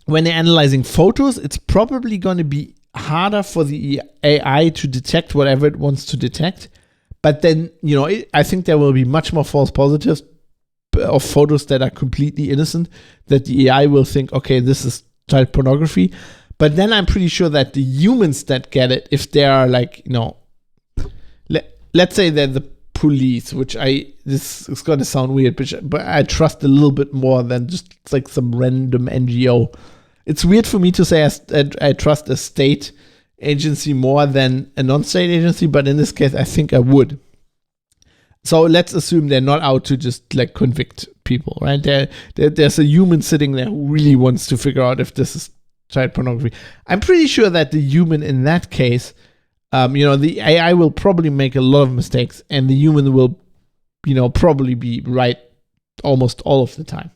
they're analyzing photos, it's probably going to be harder for the AI to detect whatever it wants to detect. But then, I think there will be much more false positives of photos that are completely innocent, that the AI will think, okay, this is child pornography. But then I'm pretty sure that the humans that get it, if they are like, let's say they're the police, which this is going to sound weird, but I trust a little bit more than just like some random NGO. It's weird for me to say I trust a state agency more than a non-state agency, but in this case, I think I would. So let's assume they're not out to just like convict people, right? There's a human sitting there who really wants to figure out if this is child pornography. I'm pretty sure that the human in that case, the AI will probably make a lot of mistakes, and the human will, probably be right almost all of the time.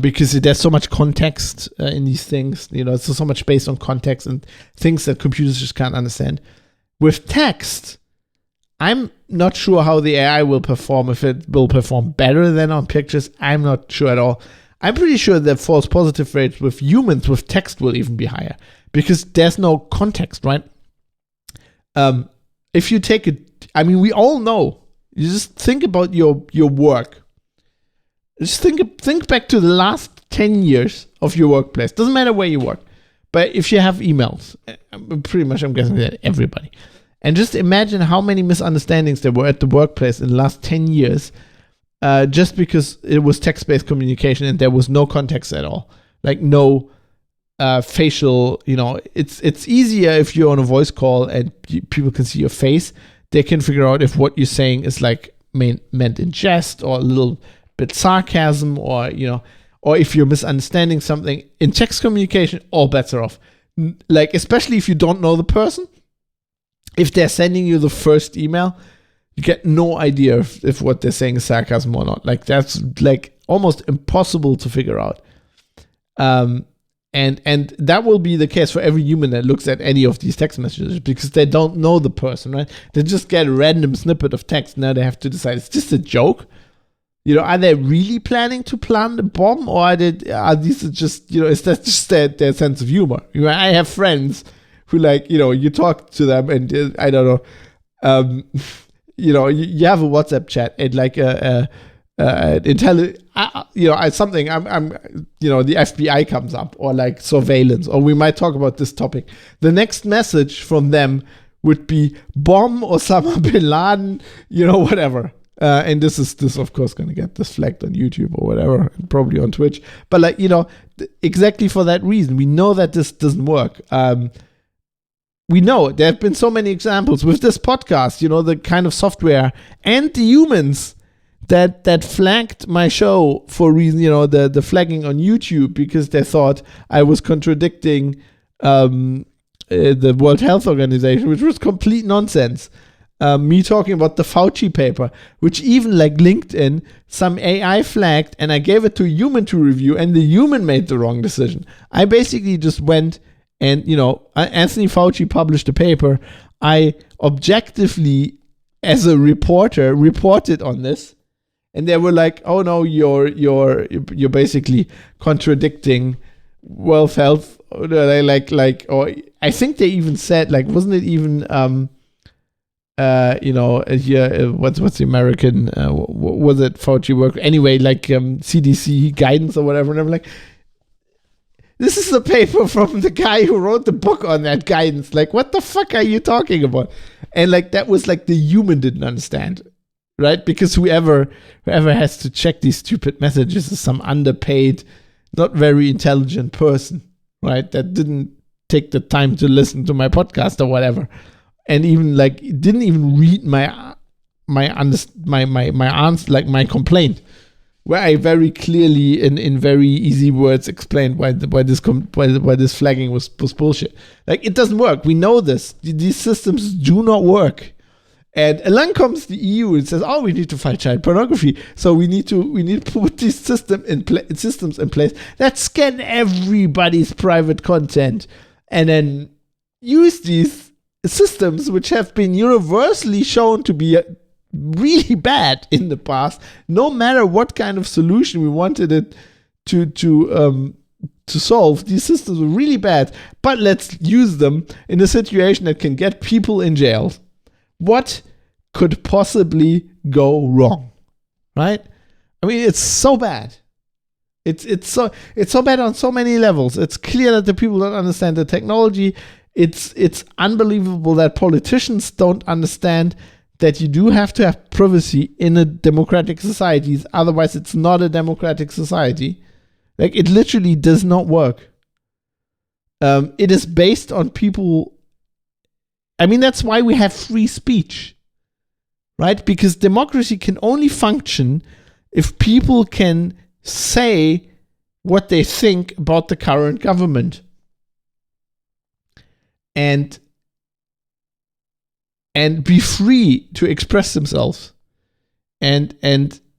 Because there's so much context in these things, it's so much based on context and things that computers just can't understand. With text, I'm not sure how the AI will perform, if it will perform better than on pictures. I'm not sure at all. I'm pretty sure the false positive rates with humans with text will even be higher, because there's no context, right? If you take we all know, You just think about your work. Just think back to the last 10 years of your workplace. Doesn't matter where you work. But if you have emails, pretty much I'm guessing that everybody. And just imagine how many misunderstandings there were at the workplace in the last 10 years just because it was text-based communication and there was no context at all. Like no facial, it's easier if you're on a voice call and people can see your face. They can figure out if what you're saying is like meant in jest or a little bit sarcasm or if you're misunderstanding something. In text communication, all bets are off. Like, especially if you don't know the person, if they're sending you the first email, you get no idea if what they're saying is sarcasm or not. Like, that's like almost impossible to figure out. And that will be the case for every human that looks at any of these text messages because they don't know the person, right? They just get a random snippet of text. Now they have to decide, is this a joke? Are they really planning to plant a bomb, or are these just, is that just their sense of humor? I have friends who you talk to them and I don't know, you have a WhatsApp chat and like something I'm the FBI comes up or like surveillance, or we might talk about this topic. The next message from them would be bomb Osama bin Laden, whatever. And this is of course going to get this flagged on YouTube or whatever, and probably on Twitch. But exactly for that reason, we know that this doesn't work. We know there have been so many examples with this podcast. The kind of software and the humans that flagged my show for reason. The flagging on YouTube because they thought I was contradicting the World Health Organization, which was complete nonsense. Me talking about the Fauci paper, which even like LinkedIn, some AI flagged, and I gave it to a human to review, and the human made the wrong decision. I basically just went and, Anthony Fauci published a paper. I objectively, as a reporter, reported on this, and they were like, "Oh no, you're basically contradicting World Health." Or I think they even said, like, wasn't it even what's the American, was it Fauci work? Anyway, like CDC guidance or whatever. And I'm like, this is a paper from the guy who wrote the book on that guidance. Like, what the fuck are you talking about? And like, that was like the human didn't understand, right? Because whoever has to check these stupid messages is some underpaid, not very intelligent person, right? That didn't take the time to listen to my podcast or whatever. And even like didn't even read my answer, like my complaint, where I very clearly in very easy words explained why this flagging was bullshit. Like, it doesn't work. We know this. These systems do not work. And along comes the EU and says, "Oh, we need to fight child pornography. So we need to put these systems in place that scan everybody's private content and then use these systems, which have been universally shown to be really bad in the past, no matter what kind of solution we wanted it to solve. These systems were really bad, but let's use them in a situation that can get people in jail. What could possibly go wrong, right? I mean, it's so bad. It's so bad on so many levels. It's clear that the people don't understand the technology. It's unbelievable that politicians don't understand that you do have to have privacy in a democratic society. Otherwise, it's not a democratic society. Like, it literally does not work. It is based on people. I mean, that's why we have free speech, right? Because democracy can only function if people can say what they think about the current government. And be free to express themselves. And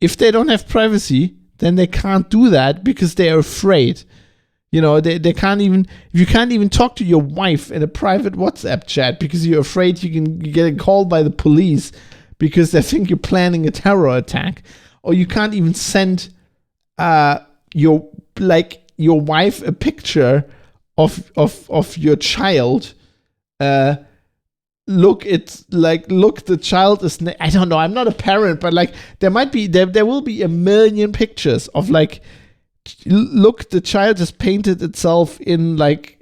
if they don't have privacy, then they can't do that because they are afraid. They can't even, you can't even talk to your wife in a private WhatsApp chat because you're afraid you get called by the police because they think you're planning a terror attack. Or you can't even send your wife a picture of your child look, the child is, I don't know, I'm not a parent, but like there will be a million pictures of like, look, the child has painted itself in like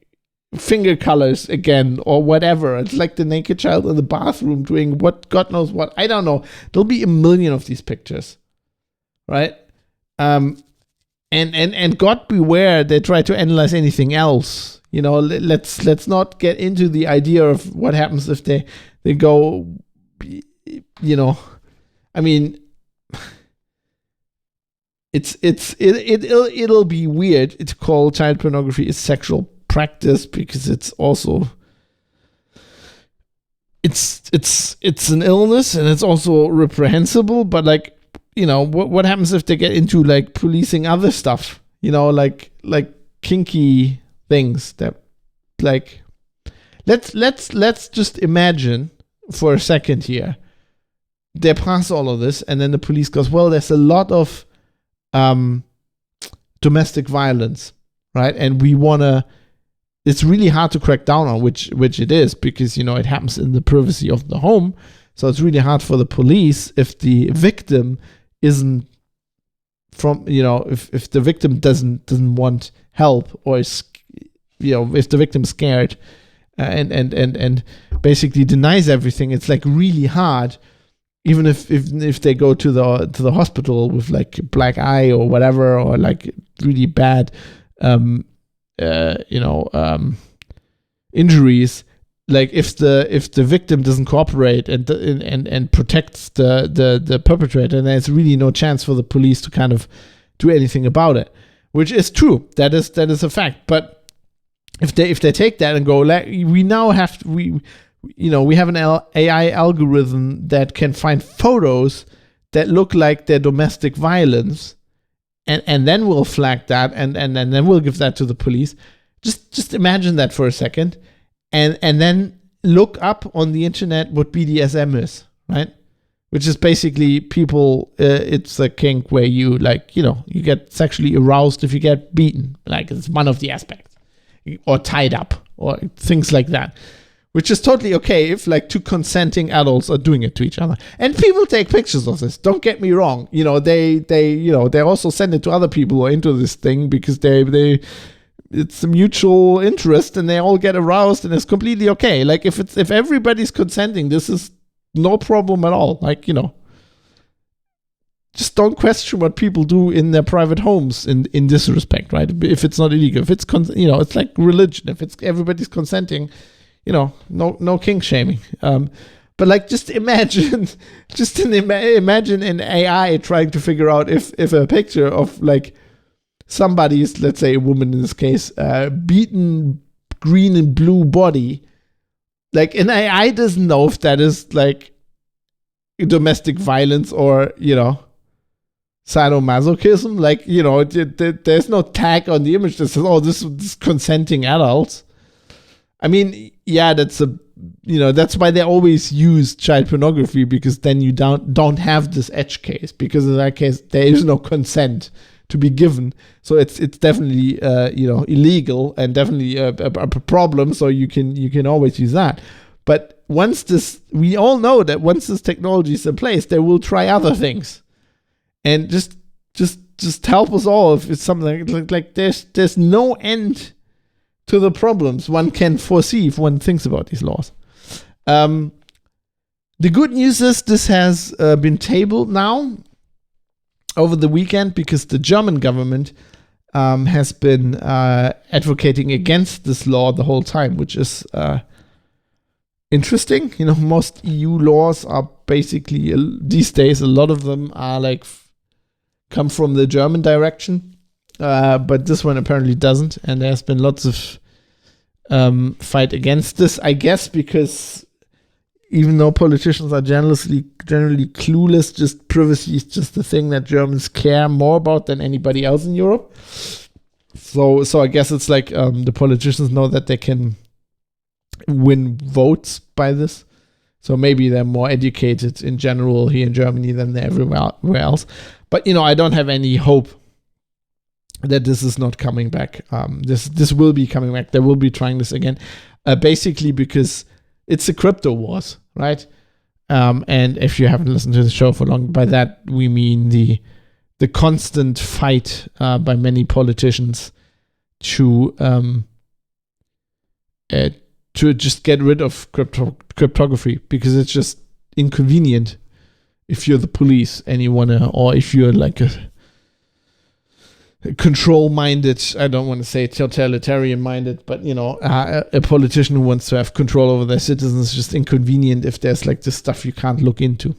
finger colors again or whatever. It's like the naked child in the bathroom doing what, God knows what. I don't know. There'll be a million of these pictures, right? And God beware they try to analyze anything else. You know, let's not get into the idea of what happens if they go, you know, I mean, it'll be weird to call child pornography a sexual practice, because it's also it's an illness, and it's also reprehensible. But like, you know, what happens if they get into like policing other stuff, you know, like kinky things that, like, let's just imagine for a second here, they pass all of this, and then the police goes, well, there's a lot of domestic violence, right? And it's really hard to crack down on, which it is, because, you know, it happens in the privacy of the home. So it's really hard for the police if the victim isn't from, you know, if the victim doesn't want help, or is, you know, if the victim's scared and basically denies everything. It's like really hard, even if they go to the hospital with like black eye or whatever, or like really bad injuries. Like if the victim doesn't cooperate and protects the perpetrator, then there's really no chance for the police to kind of do anything about it, which is true. That is a fact. But if they take that and go, we now have we have an AI algorithm that can find photos that look like they're domestic violence, and then we'll flag that, and then we'll give that to the police. Just imagine that for a second, and then look up on the internet what BDSM is, right? Which is basically people, it's a kink where you, like, you know, you get sexually aroused if you get beaten. Like, it's one of the aspects. Or tied up, or things like that. Which is totally okay if like two consenting adults are doing it to each other. And people take pictures of this. Don't get me wrong. You know, they also send it to other people who are into this thing, because it's a mutual interest, and they all get aroused, and it's completely okay. Like if everybody's consenting, this is no problem at all. Like, you know, just don't question what people do in their private homes in this respect, right? If it's not illegal, if it's it's like religion. If it's everybody's consenting, you know, no kink shaming. But like, just imagine, imagine an AI trying to figure out if a picture of like somebody's, let's say a woman in this case, beaten green and blue body, like an AI doesn't know if that is like domestic violence or, you know, sadomasochism. Like, you know, there's no tag on the image that says, oh, this is consenting adults. I mean, yeah, that's why they always use child pornography, because then you don't have this edge case, because in that case there is no consent to be given. So it's definitely illegal, and definitely a problem. So you can always use that. But we all know that once this technology is in place, they will try other things. And just help us all if it's something like there's no end to the problems one can foresee if one thinks about these laws. The good news is this has been tabled now over the weekend, because the German government has been advocating against this law the whole time, which is interesting. You know, most EU laws are basically, these days, a lot of them are like come from the German direction, but this one apparently doesn't, and there's been lots of fight against this, I guess, because even though politicians are generally clueless, just privacy is just the thing that Germans care more about than anybody else in Europe. So I guess it's like the politicians know that they can win votes by this. So maybe they're more educated in general here in Germany than they're everywhere else. But, you know, I don't have any hope that this is not coming back. This will be coming back. They will be trying this again. Basically because it's the crypto wars, right? And if you haven't listened to the show for long, by that we mean the constant fight by many politicians to just get rid of cryptography, because it's just inconvenient if you're the police and you wanna, or if you're like a control-minded, I don't want to say totalitarian-minded, but a politician who wants to have control over their citizens is just inconvenient if there's like this stuff you can't look into.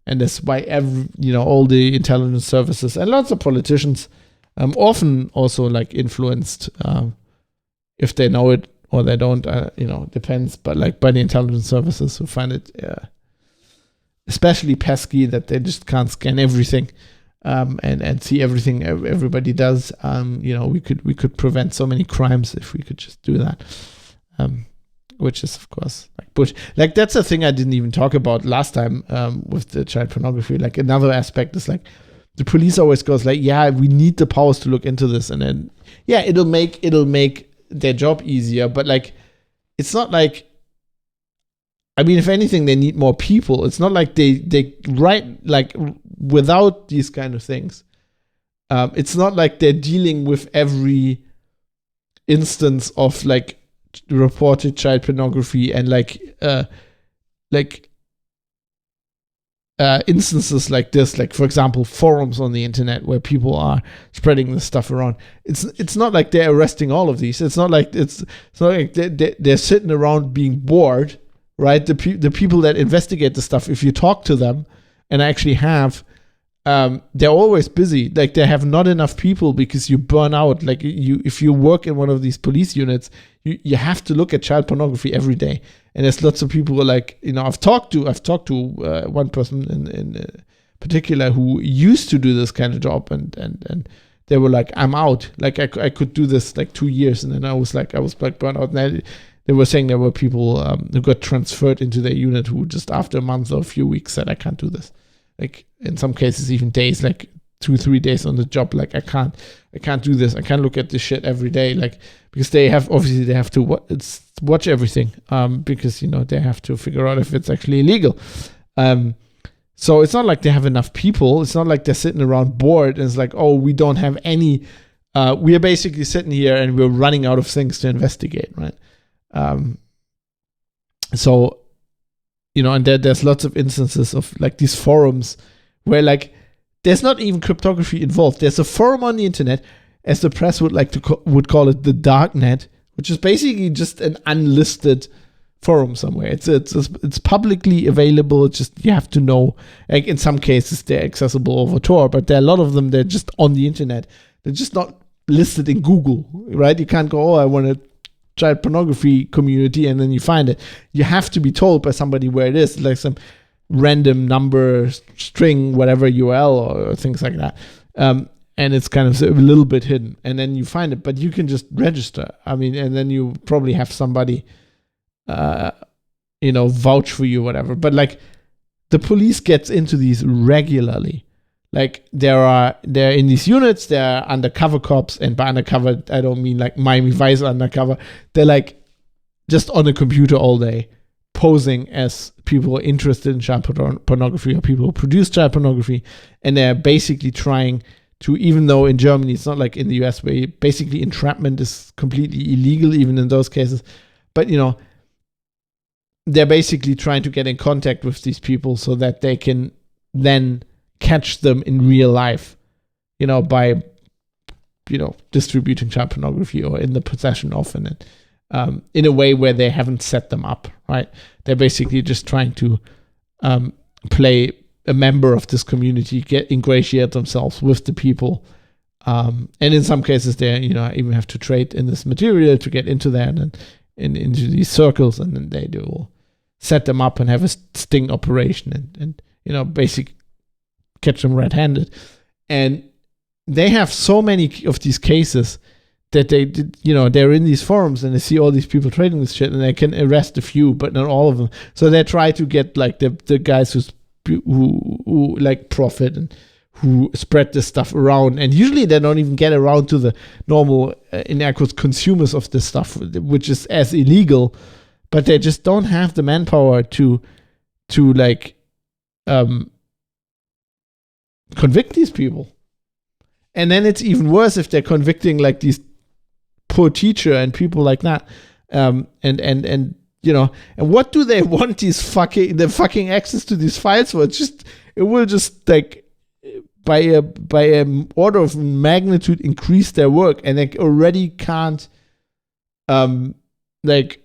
And that's why all the intelligence services and lots of politicians, often also like influenced, if they know it or they don't, depends, but like by the intelligence services, who find it especially pesky that they just can't scan everything. And see everything everybody does. We could prevent so many crimes if we could just do that. Which is of course like Bush. Like that's a thing I didn't even talk about last time with the child pornography. Like another aspect is like the police always goes like, yeah, we need the powers to look into this, and then it'll make their job easier. But like, it's not like. I mean, if anything, they need more people. It's not like they write like without these kind of things. It's not like they're dealing with every instance of like reported child pornography and instances like this, like for example, forums on the internet where people are spreading this stuff around. It's not like they're arresting all of these. It's not like they're sitting around being bored. Right, the people that investigate the stuff, if you talk to them, and actually have, they're always busy. Like they have not enough people because you burn out. Like if you work in one of these police units, you have to look at child pornography every day. And there's lots of people who are like, I've talked to one person in particular who used to do this kind of job, and they were like, I'm out. Like I could do this like 2 years, and then I was burnt out. And they were saying there were people who got transferred into their unit who just after a month or a few weeks said, I can't do this. Like in some cases, even days, like 2-3 days on the job. Like I can't do this. I can't look at this shit every day. Like, because they have to watch everything. Because, they have to figure out if it's actually illegal. So it's not like they have enough people. It's not like they're sitting around bored and it's like, oh, we don't have any, we are basically sitting here and we're running out of things to investigate. Right. So, and there's lots of instances of like these forums where like there's not even cryptography involved. There's a forum on the internet, as the press would call it, the dark net, which is basically just an unlisted forum somewhere. It's publicly available. It's just you have to know. Like in some cases they're accessible over Tor, but there are a lot of them they're just on the internet. They're just not listed in Google, right? You can't go, I want to child pornography community, and then you find it. You have to be told by somebody where it is, like some random number, string, whatever URL or things like that. And it's kind of a little bit hidden, and then you find it, but you can just register. I mean, and then you probably have somebody, vouch for you, whatever. But like the police gets into these regularly. Like they're in these units, they're undercover cops, and by undercover I don't mean like Miami Vice undercover. They're like just on a computer all day, posing as people interested in child pornography or people who produce child pornography, and they're basically trying to, even though in Germany it's not like in the US where basically entrapment is completely illegal even in those cases, but they're basically trying to get in contact with these people so that they can then catch them in real life, by, distributing child pornography or in the possession of it, in a way where they haven't set them up, right? They're basically just trying to play a member of this community, ingratiate themselves with the people. And in some cases they, even have to trade in this material to get into there and into these circles, and then they do set them up and have a sting operation and basic catch them red-handed. And they have so many of these cases that they're in these forums and they see all these people trading this shit, and they can arrest a few, but not all of them. So they try to get like the guys who like profit and who spread this stuff around. And usually they don't even get around to the normal, in air quotes, consumers of this stuff, which is as illegal, but they just don't have the manpower to like convict these people. And then it's even worse if they're convicting like these poor teacher and people like that. And you know, and what do they want the fucking access to these files for? It will just like by a order of magnitude increase their work, and they already can't like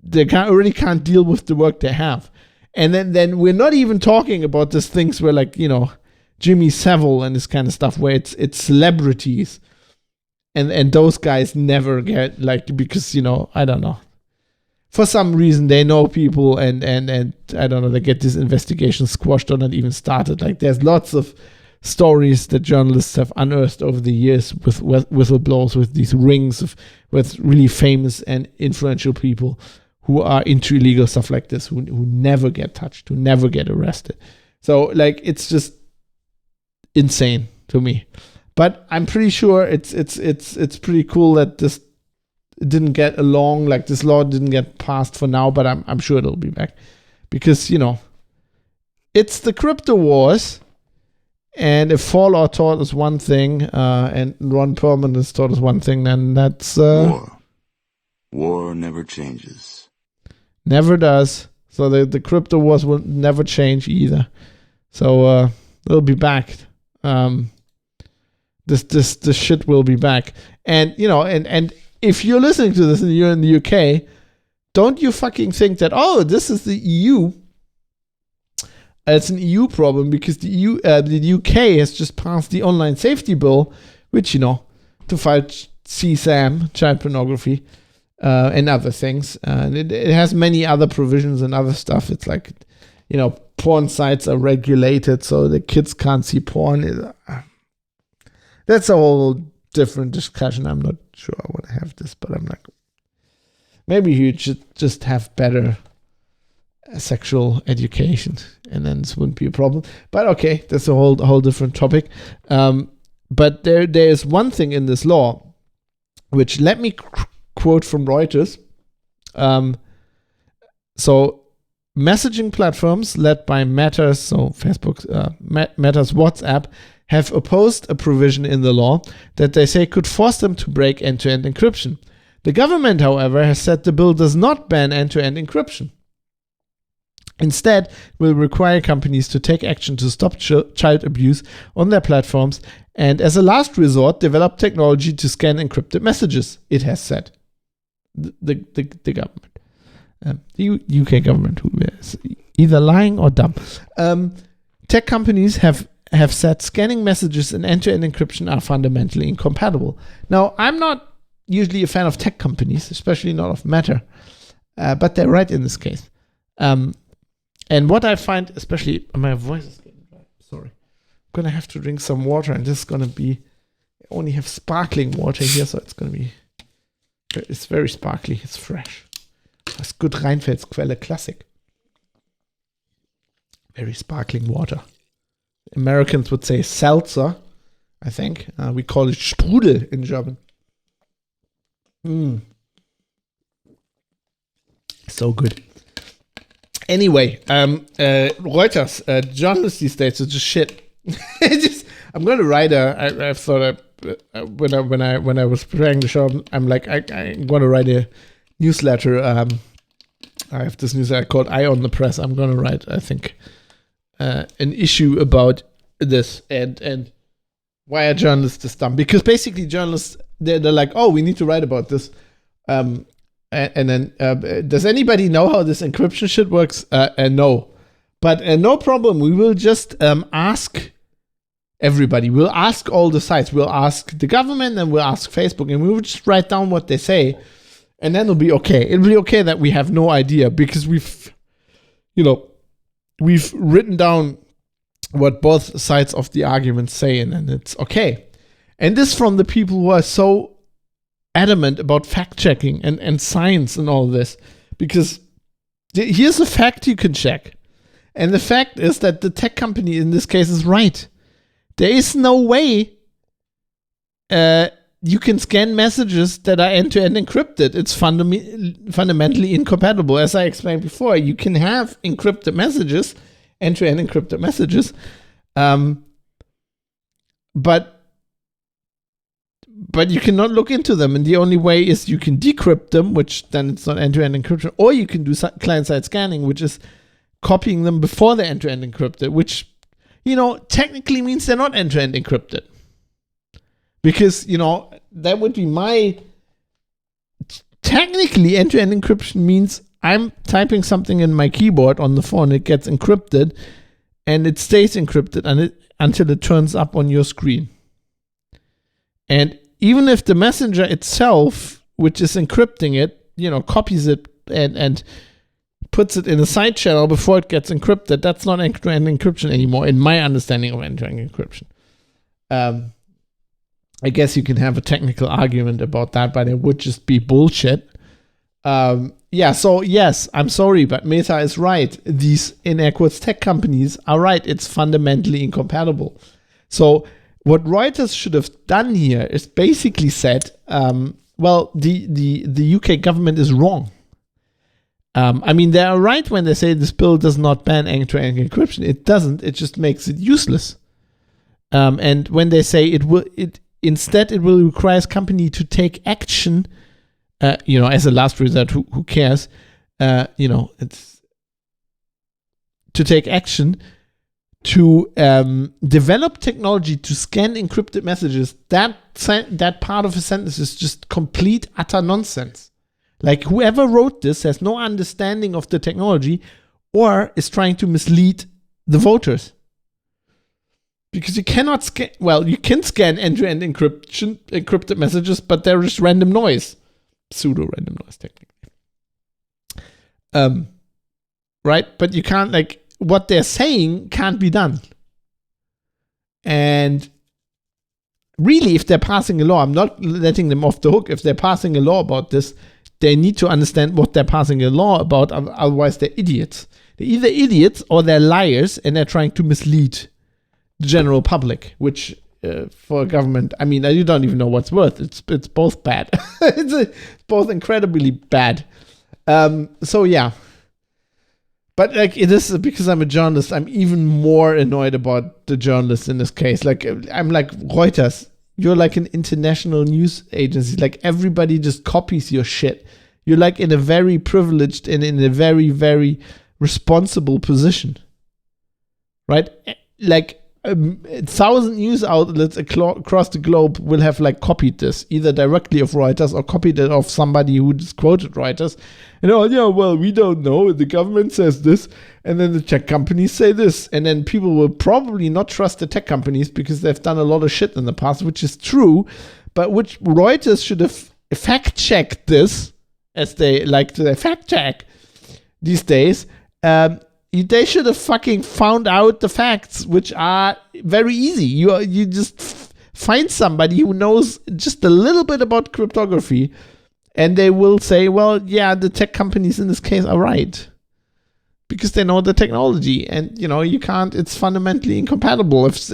they already can't deal with the work they have. And then we're not even talking about these things where, like, you know, Jimmy Savile and this kind of stuff where it's celebrities and those guys never get, like, because, you know, I don't know, for some reason they know people and I don't know, they get this investigation squashed or not even started. Like, there's lots of stories that journalists have unearthed over the years with whistleblowers, with these rings with really famous and influential people who are into illegal stuff like this, who never get touched, who never get arrested. So, like, it's just insane to me. But I'm pretty sure it's pretty cool that this didn't get along, like this law didn't get passed for now, but I'm sure it'll be back. Because, you know, it's the crypto wars, and if Fallout taught us one thing, and Ron Perlman has taught us one thing, then that's War. War never changes. Never does. So the crypto wars will never change either. So they'll be back. This shit will be back. And, you know, and if you're listening to this and you're in the UK, don't you fucking think that, oh, this is the EU. It's an EU problem because the UK has just passed the online safety bill, which, you know, to fight CSAM, child pornography, and other things. And it has many other provisions and other stuff. It's like, you know, porn sites are regulated so the kids can't see porn. That's a whole different discussion. I'm not sure I want to have this, but I'm like, maybe you should just have better sexual education, and then this wouldn't be a problem. But okay, that's a whole different topic. But there is one thing in this law, which let me quote from Reuters. So messaging platforms led by Meta's, so Facebook, Meta's WhatsApp, have opposed a provision in the law that they say could force them to break end-to-end encryption. The government, however, has said the bill does not ban end-to-end encryption. Instead, it will require companies to take action to stop child abuse on their platforms and, as a last resort, develop technology to scan encrypted messages, it has said. The government. The UK government, who is either lying or dumb. Tech companies have said scanning messages and end-to-end encryption are fundamentally incompatible. Now, I'm not usually a fan of tech companies, especially not of Meta, but they're right in this case. And what I find, especially, my voice is getting dry. Sorry. I'm going to have to drink some water, and this is going to be, I only have sparkling water here, so it's going to be, it's very sparkly, it's fresh. That's good Rheinfeldsquelle Classic. Very sparkling water. Americans would say seltzer, I think. We call it Strudel in German. So good. Anyway, Reuters, journalists these days are just shit. I'm going to write I thought when I was preparing the show, I'm like, I'm going to write a newsletter. I have this newsletter called Eye on the Press. I'm going to write, I think, an issue about this and why are journalists this dumb? Because basically journalists, they're like, oh, we need to write about this. And then, does anybody know how this encryption shit works? No. But no problem. We will just ask everybody. We'll ask all the sites. We'll ask the government and we'll ask Facebook. And we will just write down what they say. And then it'll be okay. It'll be okay that we have no idea because we've written down what both sides of the argument say. And then it's okay. And this from the people who are so adamant about fact-checking and science and all this, because here's a fact you can check, and the fact is that the tech company in this case is right. There is no way you can scan messages that are end-to-end encrypted. It's fundamentally incompatible. As I explained before, you can have encrypted messages, end-to-end encrypted messages, but you cannot look into them. And the only way is you can decrypt them, which then it's not end-to-end encryption, or you can do client-side scanning, which is copying them before they're end-to-end encrypted, which, technically means they're not end-to-end encrypted. Because, that would be technically end-to-end encryption means I'm typing something in my keyboard on the phone, it gets encrypted, and it stays encrypted until it turns up on your screen. And even if the messenger itself, which is encrypting it, copies it and puts it in a side channel before it gets encrypted, that's not end-to-end encryption anymore, in my understanding of end-to-end encryption. I guess you can have a technical argument about that, but it would just be bullshit. So yes, I'm sorry, but Meta is right. These, in air quotes, tech companies are right. It's fundamentally incompatible. So what Reuters should have done here is basically said, the UK government is wrong. They are right when they say this bill does not ban end-to-end encryption. It doesn't. It just makes it useless. And when they say it will require company to take action, as a last resort, who cares? It's to take action to develop technology to scan encrypted messages. That part of a sentence is just complete, utter nonsense. Like, whoever wrote this has no understanding of the technology or is trying to mislead the voters. Because you cannot scan, you can scan end-to-end encrypted messages, but there is random noise. Pseudo-random noise, technically. Right? But you can't, what they're saying can't be done. And really, if they're passing a law, I'm not letting them off the hook. If they're passing a law about this, they need to understand what they're passing a law about, otherwise they're idiots. They're either idiots or they're liars, and they're trying to mislead the general public, which for a government, you don't even know what's worth. It's both bad. It's both incredibly bad. Yeah. But it is because I'm a journalist, I'm even more annoyed about the journalists in this case. I'm like Reuters. You're like an international news agency. Like, everybody just copies your shit. You're like in a very privileged and in a very, very responsible position. Right? 1,000 news outlets across the globe will have copied this, either directly of Reuters or copied it of somebody who just quoted Reuters. And we don't know. The government says this, and then the tech companies say this, and then people will probably not trust the tech companies because they've done a lot of shit in the past, which is true, but which Reuters should have fact-checked this, as they like to fact-check these days. They should have fucking found out the facts, which are very easy. You just find somebody who knows just a little bit about cryptography, and they will say, the tech companies in this case are right. Because they know the technology, and you can't, it's fundamentally incompatible. If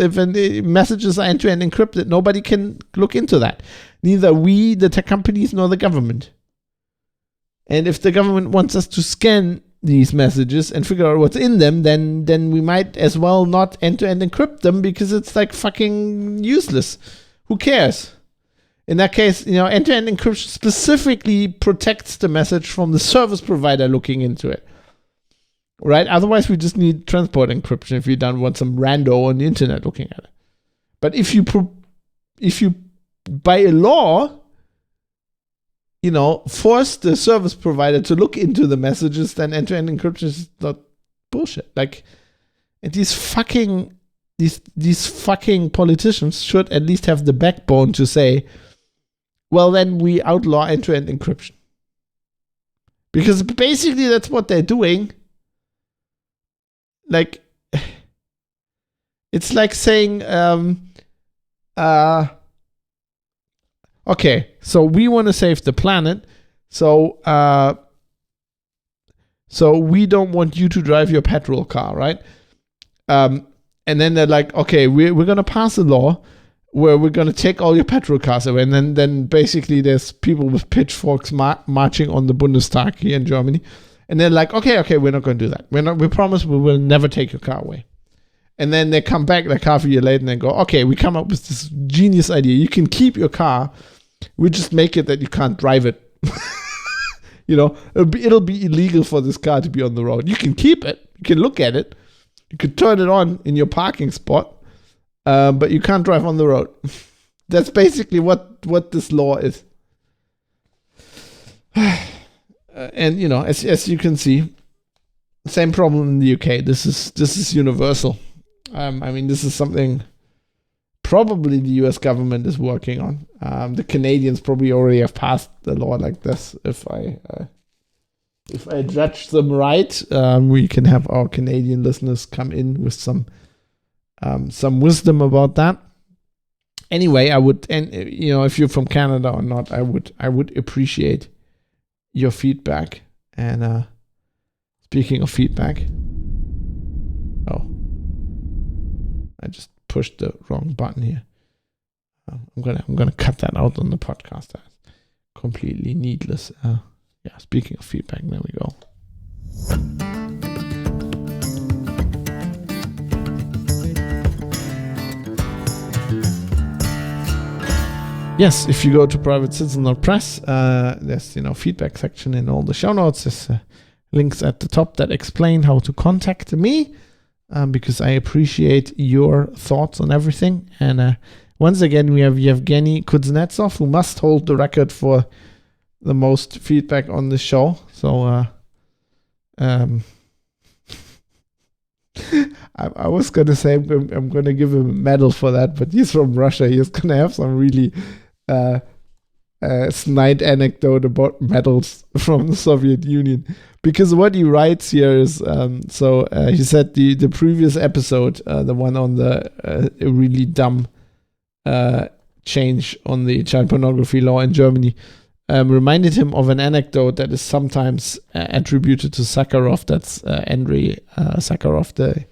messages are end-to-end encrypted, nobody can look into that. Neither we, the tech companies, nor the government. And if the government wants us to scan these messages and figure out what's in them, then we might as well not end-to-end encrypt them, because it's fucking useless. Who cares? In that case, end-to-end encryption specifically protects the message from the service provider looking into it. Right? Otherwise, we just need transport encryption if we don't want some rando on the internet looking at it. But if you by a law, force the service provider to look into the messages, then end-to-end encryption is not bullshit. And these fucking politicians should at least have the backbone to say, then we outlaw end-to-end encryption. Because basically that's what they're doing. It's like saying, okay, so we want to save the planet, so we don't want you to drive your petrol car, right? And then they're like, okay, we're going to pass a law where we're going to take all your petrol cars away. And then basically there's people with pitchforks marching on the Bundestag here in Germany. And they're like, okay, we're not going to do that. We promise we will never take your car away. And then they come back like half a year later and they go, okay, we come up with this genius idea. You can keep your car. We just make it that you can't drive it. It'll be illegal for this car to be on the road. You can keep it. You can look at it. You could turn it on in your parking spot. But you can't drive on the road. That's basically what this law is. And as you can see, same problem in the UK. This is universal. This is something probably the US government is working on. The Canadians probably already have passed the law like this. If I judge them right, we can have our Canadian listeners come in with some wisdom about that. Anyway, I would, and if you're from Canada or not, I would appreciate your feedback. And speaking of feedback, I just pushed the wrong button here. I'm gonna cut that out on the podcast. That's completely needless. Speaking of feedback, there we go. Yes, if you go to privatecitizen.press, there's feedback section in all the show notes. There's links at the top that explain how to contact me, because I appreciate your thoughts on everything. And once again, we have Yevgeny Kuznetsov, who must hold the record for the most feedback on the show. So I was going to say I'm going to give him a medal for that, but he's from Russia. He's going to have some really snide anecdote about medals from the Soviet Union. Because what he writes here is, he said the previous episode, the one on the really dumb change on the child pornography law in Germany, reminded him of an anecdote that is sometimes attributed to Sakharov. That's Andrei Sakharov, the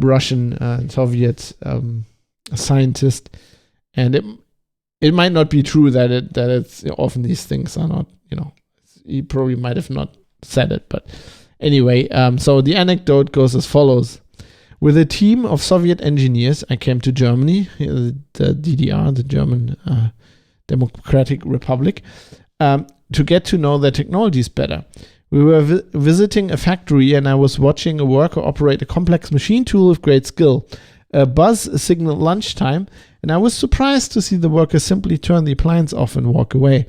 Russian Soviet scientist. And it might not be true that it's often these things are not, he probably might have not said it. But anyway, so the anecdote goes as follows. With a team of Soviet engineers, I came to Germany, the DDR, the German Democratic Republic, to get to know their technologies better. We were visiting a factory and I was watching a worker operate a complex machine tool with great skill. A buzz signaled lunchtime, and I was surprised to see the worker simply turn the appliance off and walk away.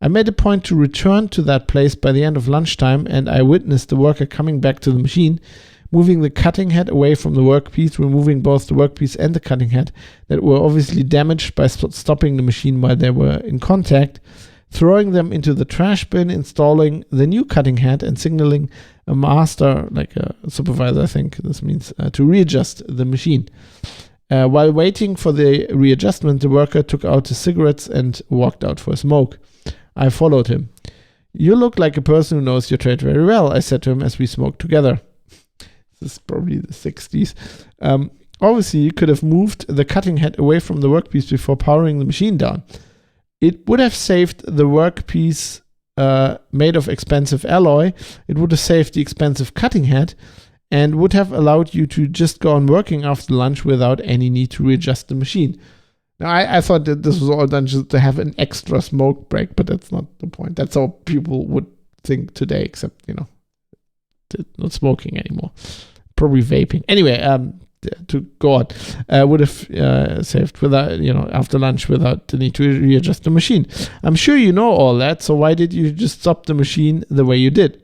I made a point to return to that place by the end of lunchtime, and I witnessed the worker coming back to the machine, moving the cutting head away from the workpiece, removing both the workpiece and the cutting head that were obviously damaged by stopping the machine while they were in contact, throwing them into the trash bin, installing the new cutting head, and signaling a master, like a supervisor, I think this means, to readjust the machine. While waiting for the readjustment, the worker took out his cigarettes and walked out for a smoke. I followed him. You look like a person who knows your trade very well, I said to him as we smoked together. This is probably the 60s. Obviously, you could have moved the cutting head away from the workpiece before powering the machine down. It would have saved the workpiece made of expensive alloy. It would have saved the expensive cutting head and would have allowed you to just go on working after lunch without any need to readjust the machine. Now, I thought that this was all done just to have an extra smoke break, but that's not the point. That's how people would think today, except, not smoking anymore. Probably vaping. Anyway, to go on, would have saved without, after lunch without the need to readjust the machine. I'm sure you know all that, so why did you just stop the machine the way you did?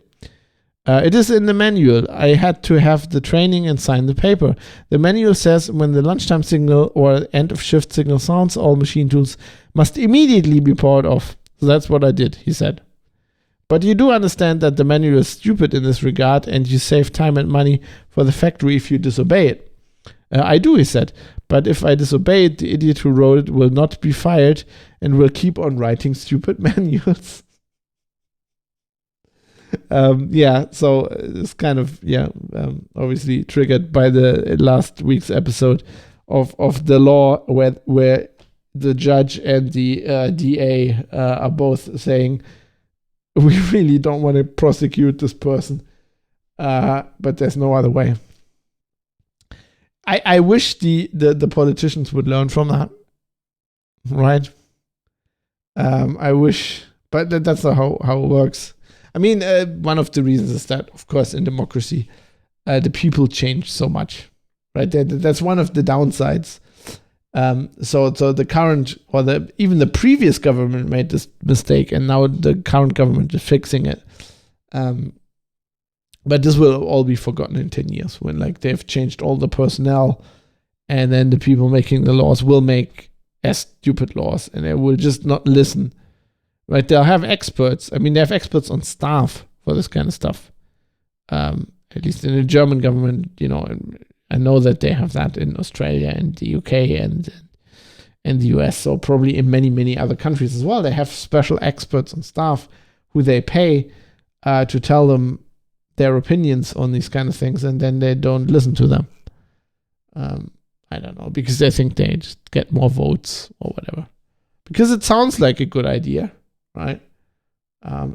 It is in the manual. I had to have the training and sign the paper. The manual says when the lunchtime signal or end of shift signal sounds, all machine tools must immediately be powered off. So that's what I did, he said. But you do understand that the manual is stupid in this regard and you save time and money for the factory if you disobey it. I do, he said. But if I disobey it, the idiot who wrote it will not be fired and will keep on writing stupid manuals. So it's kind of, obviously triggered by the last week's episode of the law where the judge and the DA are both saying, we really don't want to prosecute this person, but there's no other way. I wish the politicians would learn from that, right? I wish, but that's not how it works. I mean, one of the reasons is that, of course, in democracy, the people change so much, right? That's one of the downsides. So the current or even the previous government made this mistake, and now the current government is fixing it. But this will all be forgotten in 10 years when they've changed all the personnel, and then the people making the laws will make as stupid laws, and they will just not listen. Right? They'll have experts. I mean, they have experts on staff for this kind of stuff. At least in the German government, I know that they have that in Australia and the UK and the US. So probably in many, many other countries as well. They have special experts on staff who they pay to tell them their opinions on these kind of things, and then they don't listen to them. I don't know, because they think they just get more votes or whatever. Because it sounds like a good idea, right?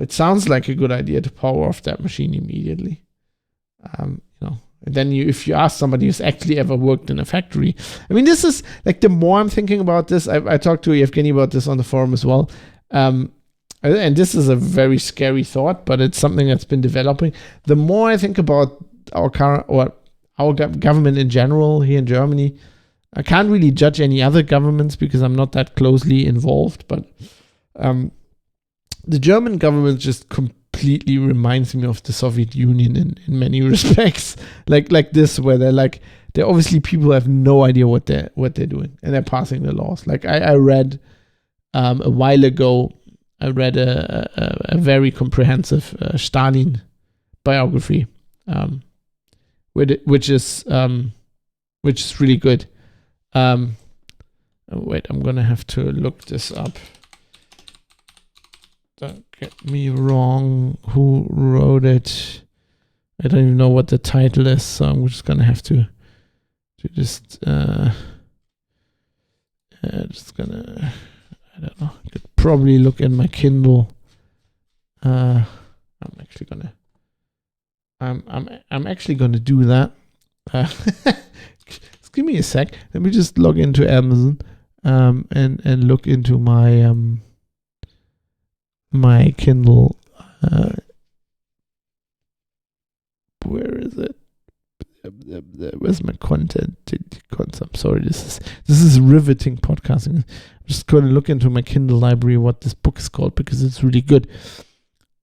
It sounds like a good idea to power off that machine immediately. And then if you ask somebody who's actually ever worked in a factory, I mean, this is the more I'm thinking about this, I talked to Evgeny about this on the forum as well. And this is a very scary thought, but it's something that's been developing. The more I think about our government in general here in Germany, I can't really judge any other governments because I'm not that closely involved, but the German government just completely reminds me of the Soviet Union in many respects. Like this, where they're obviously people who have no idea what they're doing, and they're passing the laws. I read a while ago, a very comprehensive Stalin biography, which is really good. Wait, I'm gonna have to look this up. Don't get me wrong. Who wrote it? I don't even know what the title is, so I'm just gonna have to just I don't know. I could probably look in my Kindle. I'm actually gonna do that. Just give me a sec. Let me just log into Amazon and look into my my Kindle. Where is it? Where's my content? I'm sorry, this is riveting podcasting. I'm just going to look into my Kindle library what this book is called, because it's really good.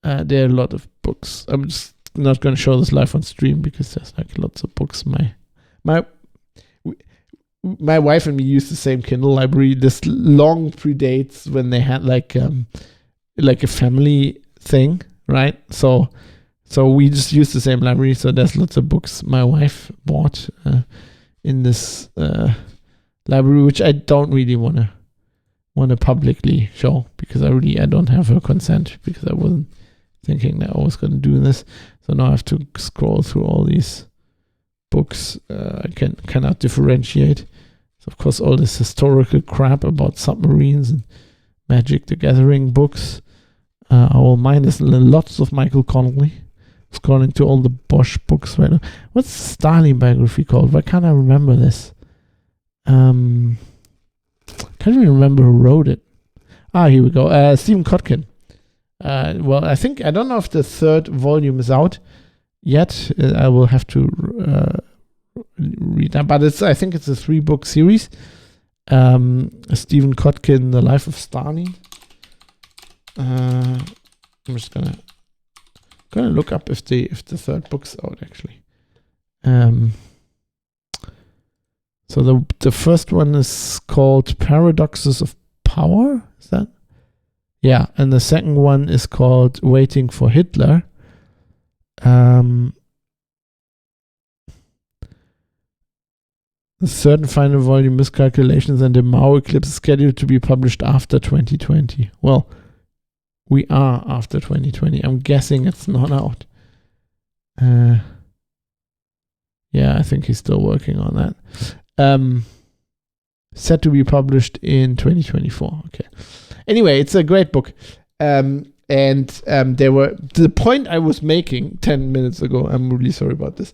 There are a lot of books. I'm just not going to show this live on stream because there's lots of books. My wife and me use the same Kindle library. This long predates when they had like a family thing, right? So we just use the same library. So there's lots of books my wife bought in this library, which I don't really want to publicly show because I don't have her consent, because I wasn't thinking that I was going to do this. So now I have to scroll through all these books. I cannot differentiate. So of course, all this historical crap about submarines and Magic the Gathering books. Our mind is lots of Michael Connolly. Scrolling to all the Bosch books right now. What's the Stalin biography called? Why can't I remember this? Can't even remember who wrote it. Here we go. Stephen Kotkin. Well, I don't know if the third volume is out yet. I will have to read that, but I think it's a 3-book series. Stephen Kotkin, The Life of Stalin. I'm just gonna look up if the third book's out actually. So the first one is called Paradoxes of Power. Is that? Yeah, and the second one is called Waiting for Hitler. The third and final volume, Miscalculations and the Mao Eclipse, is scheduled to be published after 2020. Well, we are after 2020. I'm guessing it's not out. Yeah, I think he's still working on that. set to be published in 2024. Okay. Anyway, it's a great book. There were the point I was making 10 minutes ago. I'm really sorry about this.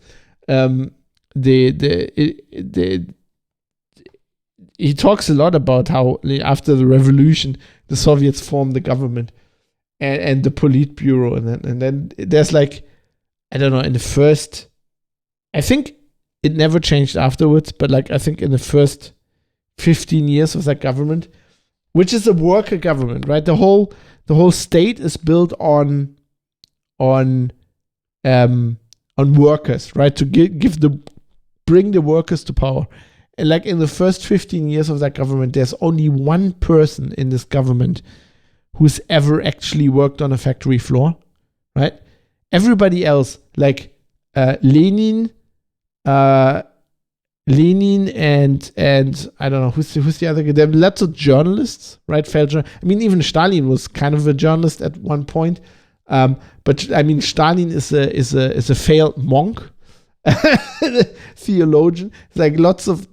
He talks a lot about how after the revolution, the Soviets formed the government and the Politburo, and then there's like, I don't know, in the first, I think it never changed afterwards, but like I think in the first 15 years of that government, which is a worker government, right? The whole state is built on workers, right? To bring the workers to power. And like in the first 15 years of that government, there's only one person in this government who's ever actually worked on a factory floor, right? Everybody else, like Lenin and I don't know who's the other guy. There are lots of journalists, right? I mean, even Stalin was kind of a journalist at one point, but I mean, Stalin is a failed monk, theologian. There's lots of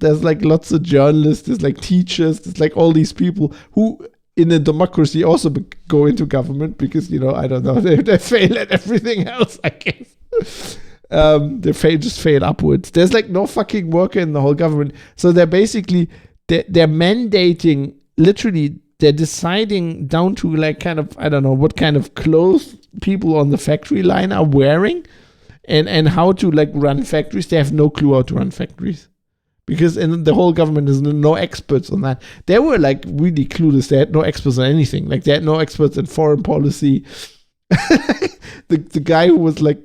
journalists. There's like teachers. There's like all these people who, in a democracy, also go into government because I don't know, they fail at everything else, I guess. They just fail upwards. There's like no fucking worker in the whole government. So they're basically they're mandating, literally they're deciding down to like kind of, I don't know what kind of clothes people on the factory line are wearing and how to like run factories. They have no clue how to run factories because in the whole government there's no experts on that. They were like really clueless. They had no experts on anything. Like they had no experts in foreign policy. the guy who was like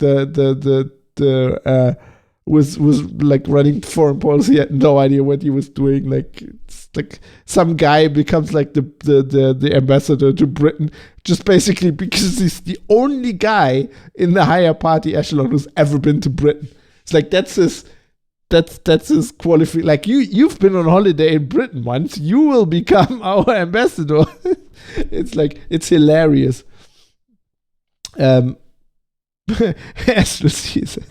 was like running foreign policy, had no idea what he was doing. Like it's like some guy becomes like the ambassador to Britain just basically because he's the only guy in the higher party echelon who's ever been to Britain. It's like that's his qualification. Like you've been on holiday in Britain once, you will become our ambassador. It's like, it's hilarious. As Lucy says,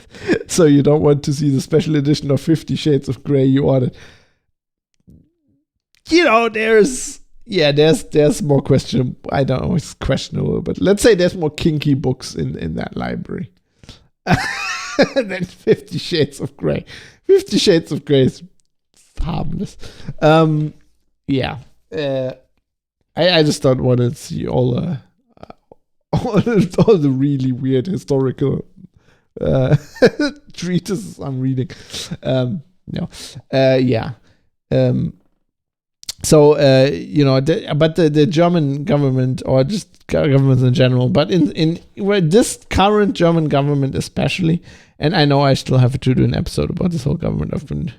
so you don't want to see the special edition of 50 Shades of Grey you ordered. There's more questionable. I don't know, it's questionable, but let's say there's more kinky books in that library than 50 Shades of Grey. 50 Shades of Grey is harmless. I just don't want to see all the really weird historical treatises I'm reading. But the German government, or just governments in general, but in this current German government especially, and I know I still have to do an episode about this whole government. I've been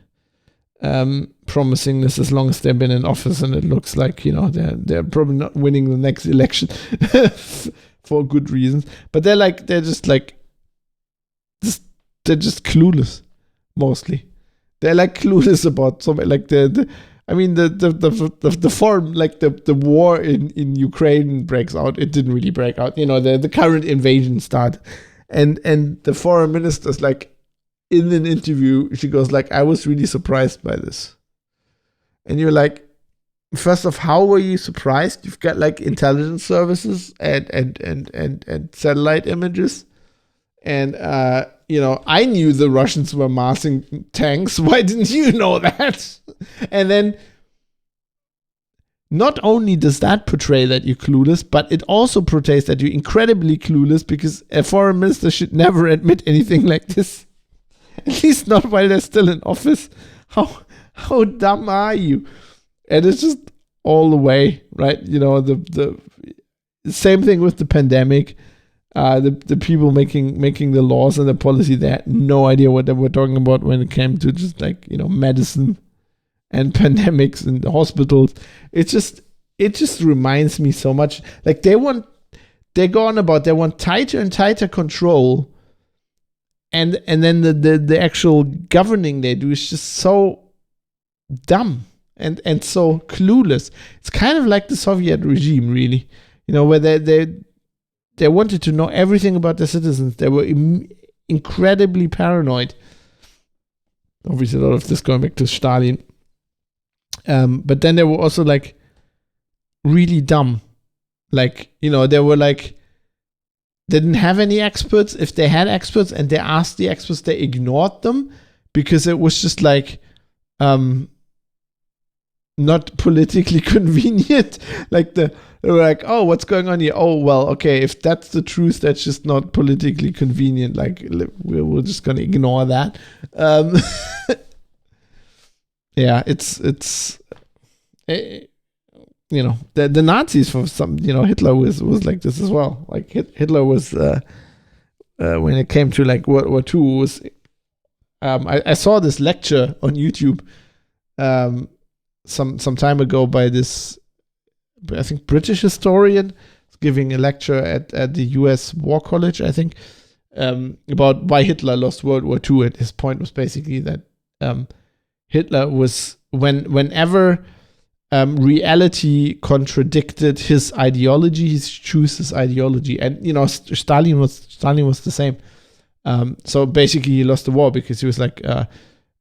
promising this as long as they've been in office, and it looks like they're probably not winning the next election for good reasons. But they're just clueless mostly. They're like clueless about something like the foreign, like the war in Ukraine breaks out. It didn't really break out. The current invasion started, and the foreign minister's like, in an interview, she goes like, I was really surprised by this. And you're like, first off, how were you surprised? You've got like intelligence services and satellite images. And, I knew the Russians were massing tanks. Why didn't you know that? And then not only does that portray that you're clueless, but it also portrays that you're incredibly clueless, because a foreign minister should never admit anything like this. At least not while they're still in office. How dumb are you? And it's just all the way, right? The same thing with the pandemic. The people making the laws and the policy, they had no idea what they were talking about when it came to just like, medicine and pandemics and the hospitals. It just reminds me so much. Like they want tighter and tighter control. And then the actual governing they do is just so dumb and so clueless. It's kind of like the Soviet regime, really. Where they wanted to know everything about their citizens. They were incredibly paranoid. Obviously, a lot of this going back to Stalin. But then they were also like really dumb. Like, they were like, they didn't have any experts. If they had experts and they asked the experts, they ignored them because it was just like not politically convenient. Like they were like, oh, what's going on here? Oh, well, okay, if that's the truth, that's just not politically convenient. Like we're just gonna ignore that. Yeah, it's the Nazis for some, Hitler was like this as well. Like Hitler was when it came to like World War II was. I saw this lecture on YouTube some time ago by this, I think, British historian giving a lecture at the US War College, I think, about why Hitler lost World War II. And his point was basically that Hitler was, whenever reality contradicted his ideology, he chose his ideology. And, Stalin was the same. So basically he lost the war because he was like,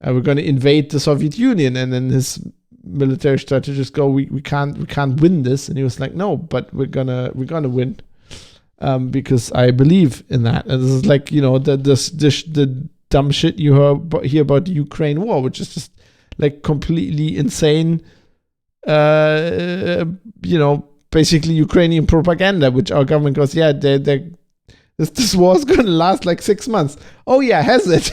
we're going to invade the Soviet Union. And then his military strategists go, we can't win this. And he was like, no, but we're gonna win, because I believe in that. And this is like, the dumb shit you hear about the Ukraine war, which is just like completely insane, basically Ukrainian propaganda, which our government goes, yeah, this war is going to last like 6 months. Oh yeah, has it?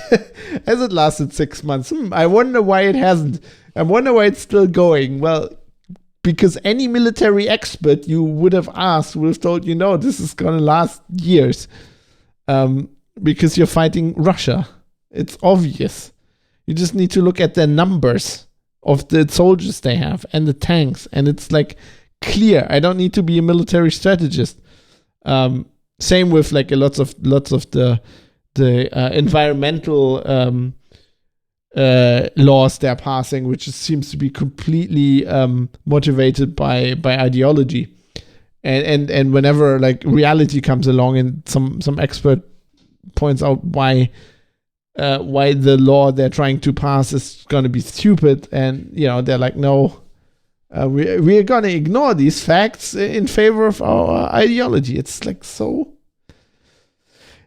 Has it lasted 6 months? I wonder why it hasn't. I wonder why it's still going. Well, because any military expert you would have asked would have told you, no, this is going to last years. Because you're fighting Russia. It's obvious. You just need to look at the numbers of the soldiers they have and the tanks. And it's like clear. I don't need to be a military strategist. Same with like lots of the environmental laws they're passing, which seems to be completely motivated by ideology. And whenever like reality comes along and some expert points out why the law they're trying to pass is going to be stupid, and they're like, no, we're going to ignore these facts in favor of our ideology. It's like so.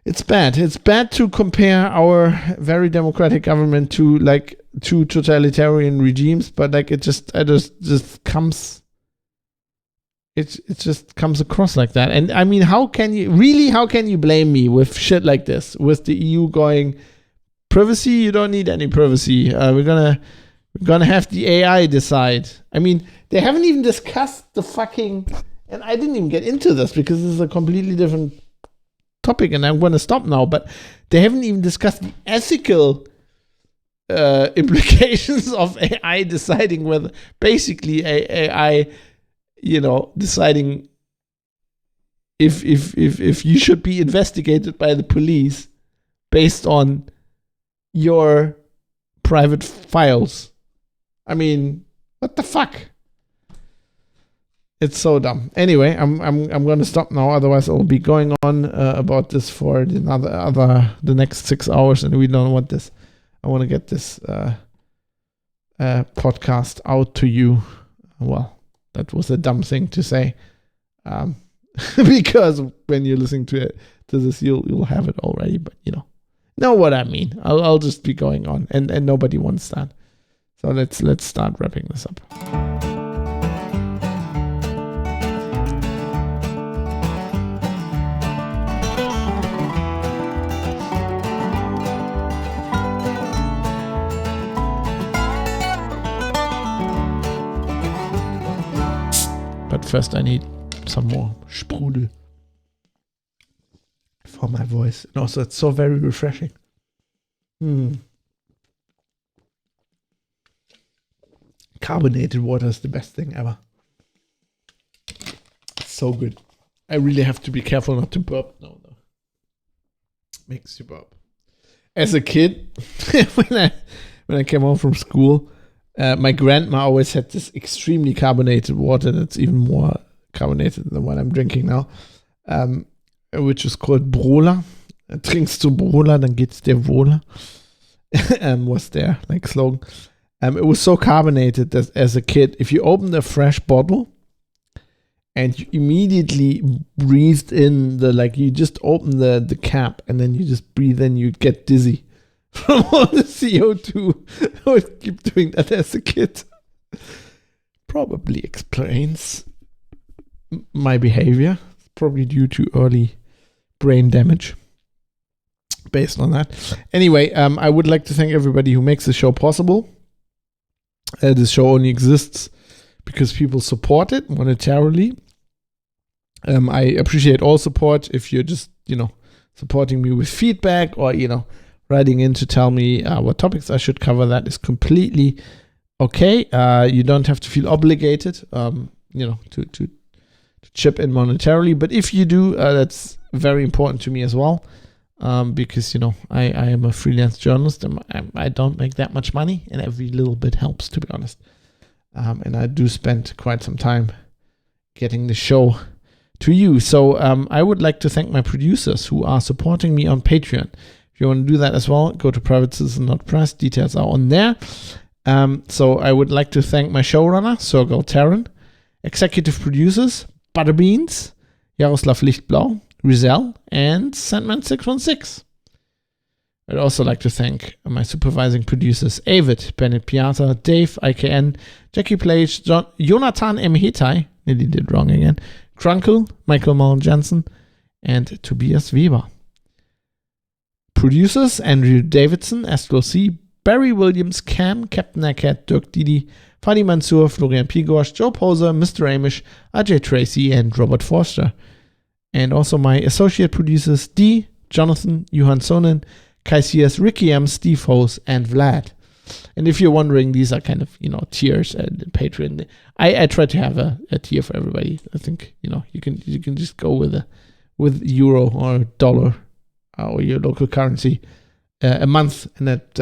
It's bad. It's bad to compare our very democratic government to like two totalitarian regimes, but like it just comes. It just comes across like that. And I mean, how can you blame me with shit like this? With the EU going, privacy, you don't need any privacy. We're gonna have the AI decide. I mean, they haven't even discussed the fucking, and I didn't even get into this because this is a completely different topic and I'm going to stop now, but they haven't even discussed the ethical implications of AI deciding whether, basically AI, deciding if you should be investigated by the police based on your private files. I mean, what the fuck? It's so dumb. Anyway, I'm going to stop now. Otherwise, I'll be going on about this for the next 6 hours, and we don't want this. I want to get this podcast out to you. Well, that was a dumb thing to say, because when you're listening to this, you'll have it already. But know what I mean. I'll just be going on, and nobody wants that. So let's start wrapping this up. But first I need some more Sprudel for my voice. And also it's so very refreshing. Carbonated water is the best thing ever. It's so good. I really have to be careful not to burp. No. Makes you burp. As a kid, when I came home from school, my grandma always had this extremely carbonated water that's even more carbonated than what I'm drinking now, which is called Brola. Trinkst du Brola, dann geht's dir wohler. Was their like slogan. It was so carbonated that as a kid, if you opened a fresh bottle and you immediately breathed in you just open the cap and then you just breathe in, you'd get dizzy from all the CO2. I would keep doing that as a kid. Probably explains my behavior. Probably due to early brain damage based on that. Anyway, I would like to thank everybody who makes the show possible. This show only exists because people support it monetarily. I appreciate all support. If you're just, supporting me with feedback or, writing in to tell me what topics I should cover, that is completely okay. You don't have to feel obligated, to chip in monetarily. But if you do, that's very important to me as well. Because, I am a freelance journalist and I don't make that much money, and every little bit helps, to be honest. And I do spend quite some time getting the show to you. So I would like to thank my producers who are supporting me on Patreon. If you want to do that as well, go to privatecitizen.press. Details are on there. So I would like to thank my showrunner, Sergei Taran, executive producers, Butterbeans, Jaroslav Lichtblau, Rizal, and Sandman616. I'd also like to thank my supervising producers, Avid, Bennett Piazza, Dave, IKN, Jackie Plage, Jonathan M. Hetai, nearly did wrong again, Crunkle, Michael Mullen Jensen, and Tobias Weber. Producers, Andrew Davidson, Astro C, Barry Williams, Cam, Captain Akat, Dirk Didi, Fadi Mansour, Florian Pigorsch, Joe Poser, Mr. Amish, Ajay Tracy, and Robert Forster. And also my associate producers, D, Jonathan, Johan Sonnen, Kai CS, Ricky M, Steve Hose, and Vlad. And if you're wondering, these are kind of, tiers and Patreon. I try to have a tier for everybody. I think, you can just go with euro or dollar or your local currency a month, and that,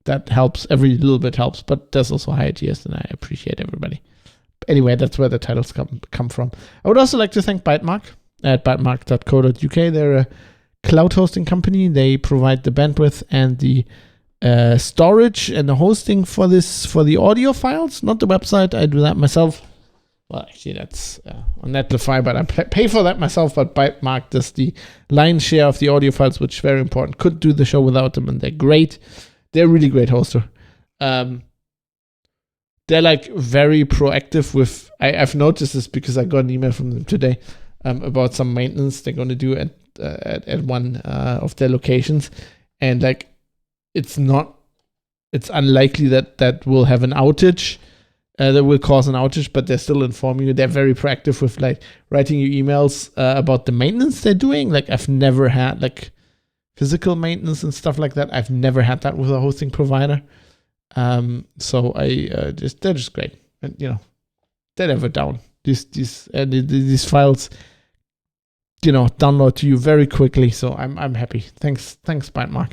that helps. Every little bit helps, but there's also higher tiers, and I appreciate everybody. Anyway, that's where the titles come from. I would also like to thank Bytemark at bytemark.co.uk. They're a cloud hosting company. They provide the bandwidth and the storage and the hosting for the audio files, not the website. I do that myself. Well, actually, that's on Netlify, but I pay for that myself. But Bytemark does the lion's share of the audio files, which is very important. Could do the show without them, and they're great. They're a really great hoster. They're very proactive with. I've noticed this because I got an email from them today about some maintenance they're going to do at one of their locations, and it's unlikely that will have an outage. That will cause an outage, but they're still informing you. They're very proactive with writing you emails about the maintenance they're doing. I've never had physical maintenance and stuff like that. I've never had that with a hosting provider. So they're just great. And they're never down. These files, download to you very quickly. So I'm happy. Thanks Bytemark.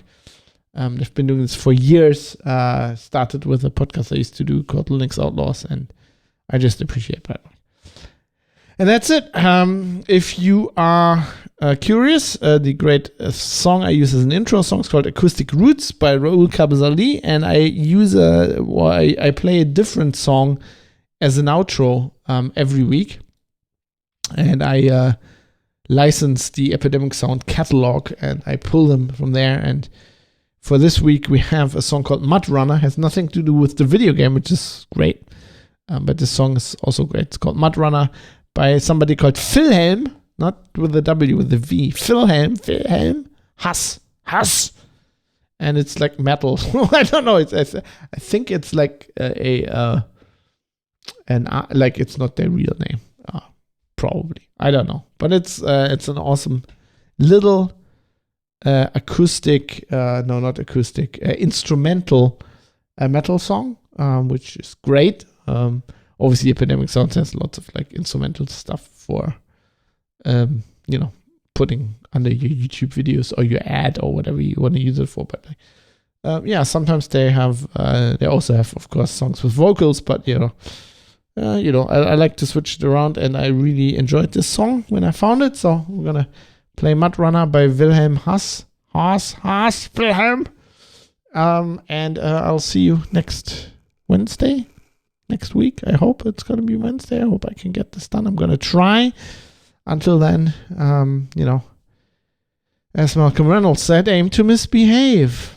They've been doing this for years. Started with a podcast I used to do called Linux Outlaws, and I just appreciate that. And that's it. If you are curious, the great song I use as an intro song is called Acoustic Roots by Raoul Kabazali, and I use I play a different song as an outro every week, and I license the Epidemic Sound catalog, and I pull them from there. And for this week, we have a song called Mud Runner. Has nothing to do with the video game, which is great. But this song is also great. It's called Mud Runner by somebody called Wilhelm, not with the W, with the V. Wilhelm Hass. And it's metal. I don't know. I think it's it's not their real name. Probably. I don't know. But it's an awesome little instrumental metal song, which is great. Obviously, Epidemic Sound has lots of instrumental stuff for, putting under your YouTube videos or your ad or whatever you want to use it for. But sometimes they also have, of course, songs with vocals. But I like to switch it around, and I really enjoyed this song when I found it. So we're gonna play Mud Runner by Wilhelm Hass, Wilhelm. And I'll see you next Wednesday, next week. I hope it's going to be Wednesday. I hope I can get this done. I'm going to try. Until then, as Malcolm Reynolds said, aim to misbehave.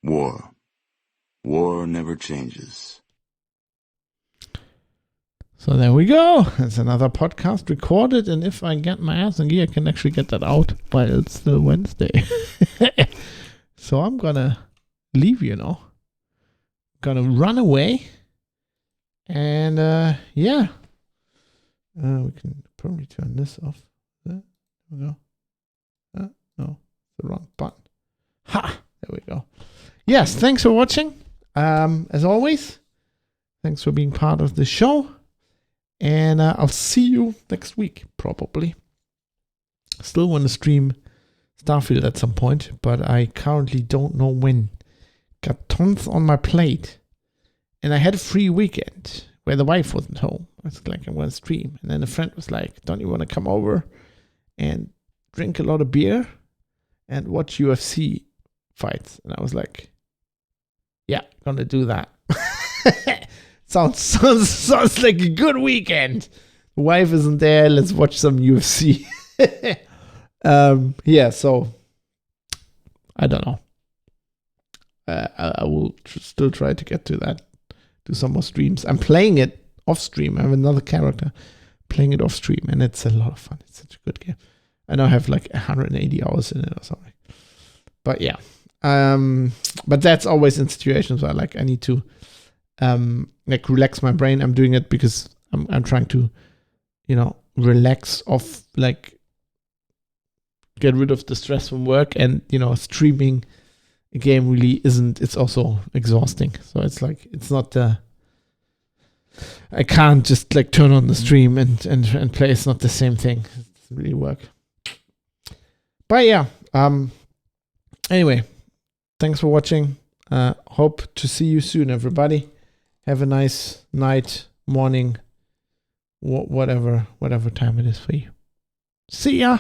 War. War never changes. So there we go. That's another podcast recorded, and if I get my ass in gear, I can actually get that out while it's still Wednesday. So I'm gonna leave, Gonna run away. And we can probably turn this off. There we go. No, the wrong button. Ha! There we go. Yes, thanks for watching. As always, thanks for being part of the show. And I'll see you next week, probably. Still want to stream Starfield at some point, but I currently don't know when. Got tons on my plate. And I had a free weekend where the wife wasn't home. I was like, I'm going to stream. And then a friend was like, don't you want to come over and drink a lot of beer and watch UFC fights? And I was like, yeah, gonna do that. Sounds like a good weekend. The wife isn't there. Let's watch some UFC. So I don't know. I will still try to get to that. Do some more streams. I'm playing it off stream. I have another character playing it off stream, and it's a lot of fun. It's such a good game. I know I have like 180 hours in it or something. But yeah. But that's always in situations where I need to relax my brain. I'm doing it because I'm trying to, relax off, get rid of the stress from work, and streaming a game really isn't. It's also exhausting. So it's it's not I can't just turn on the stream and play. It's not the same thing. It doesn't really work. But yeah. Anyway, thanks for watching. Hope to see you soon, everybody. Have a nice night, morning, whatever time it is for you. See ya.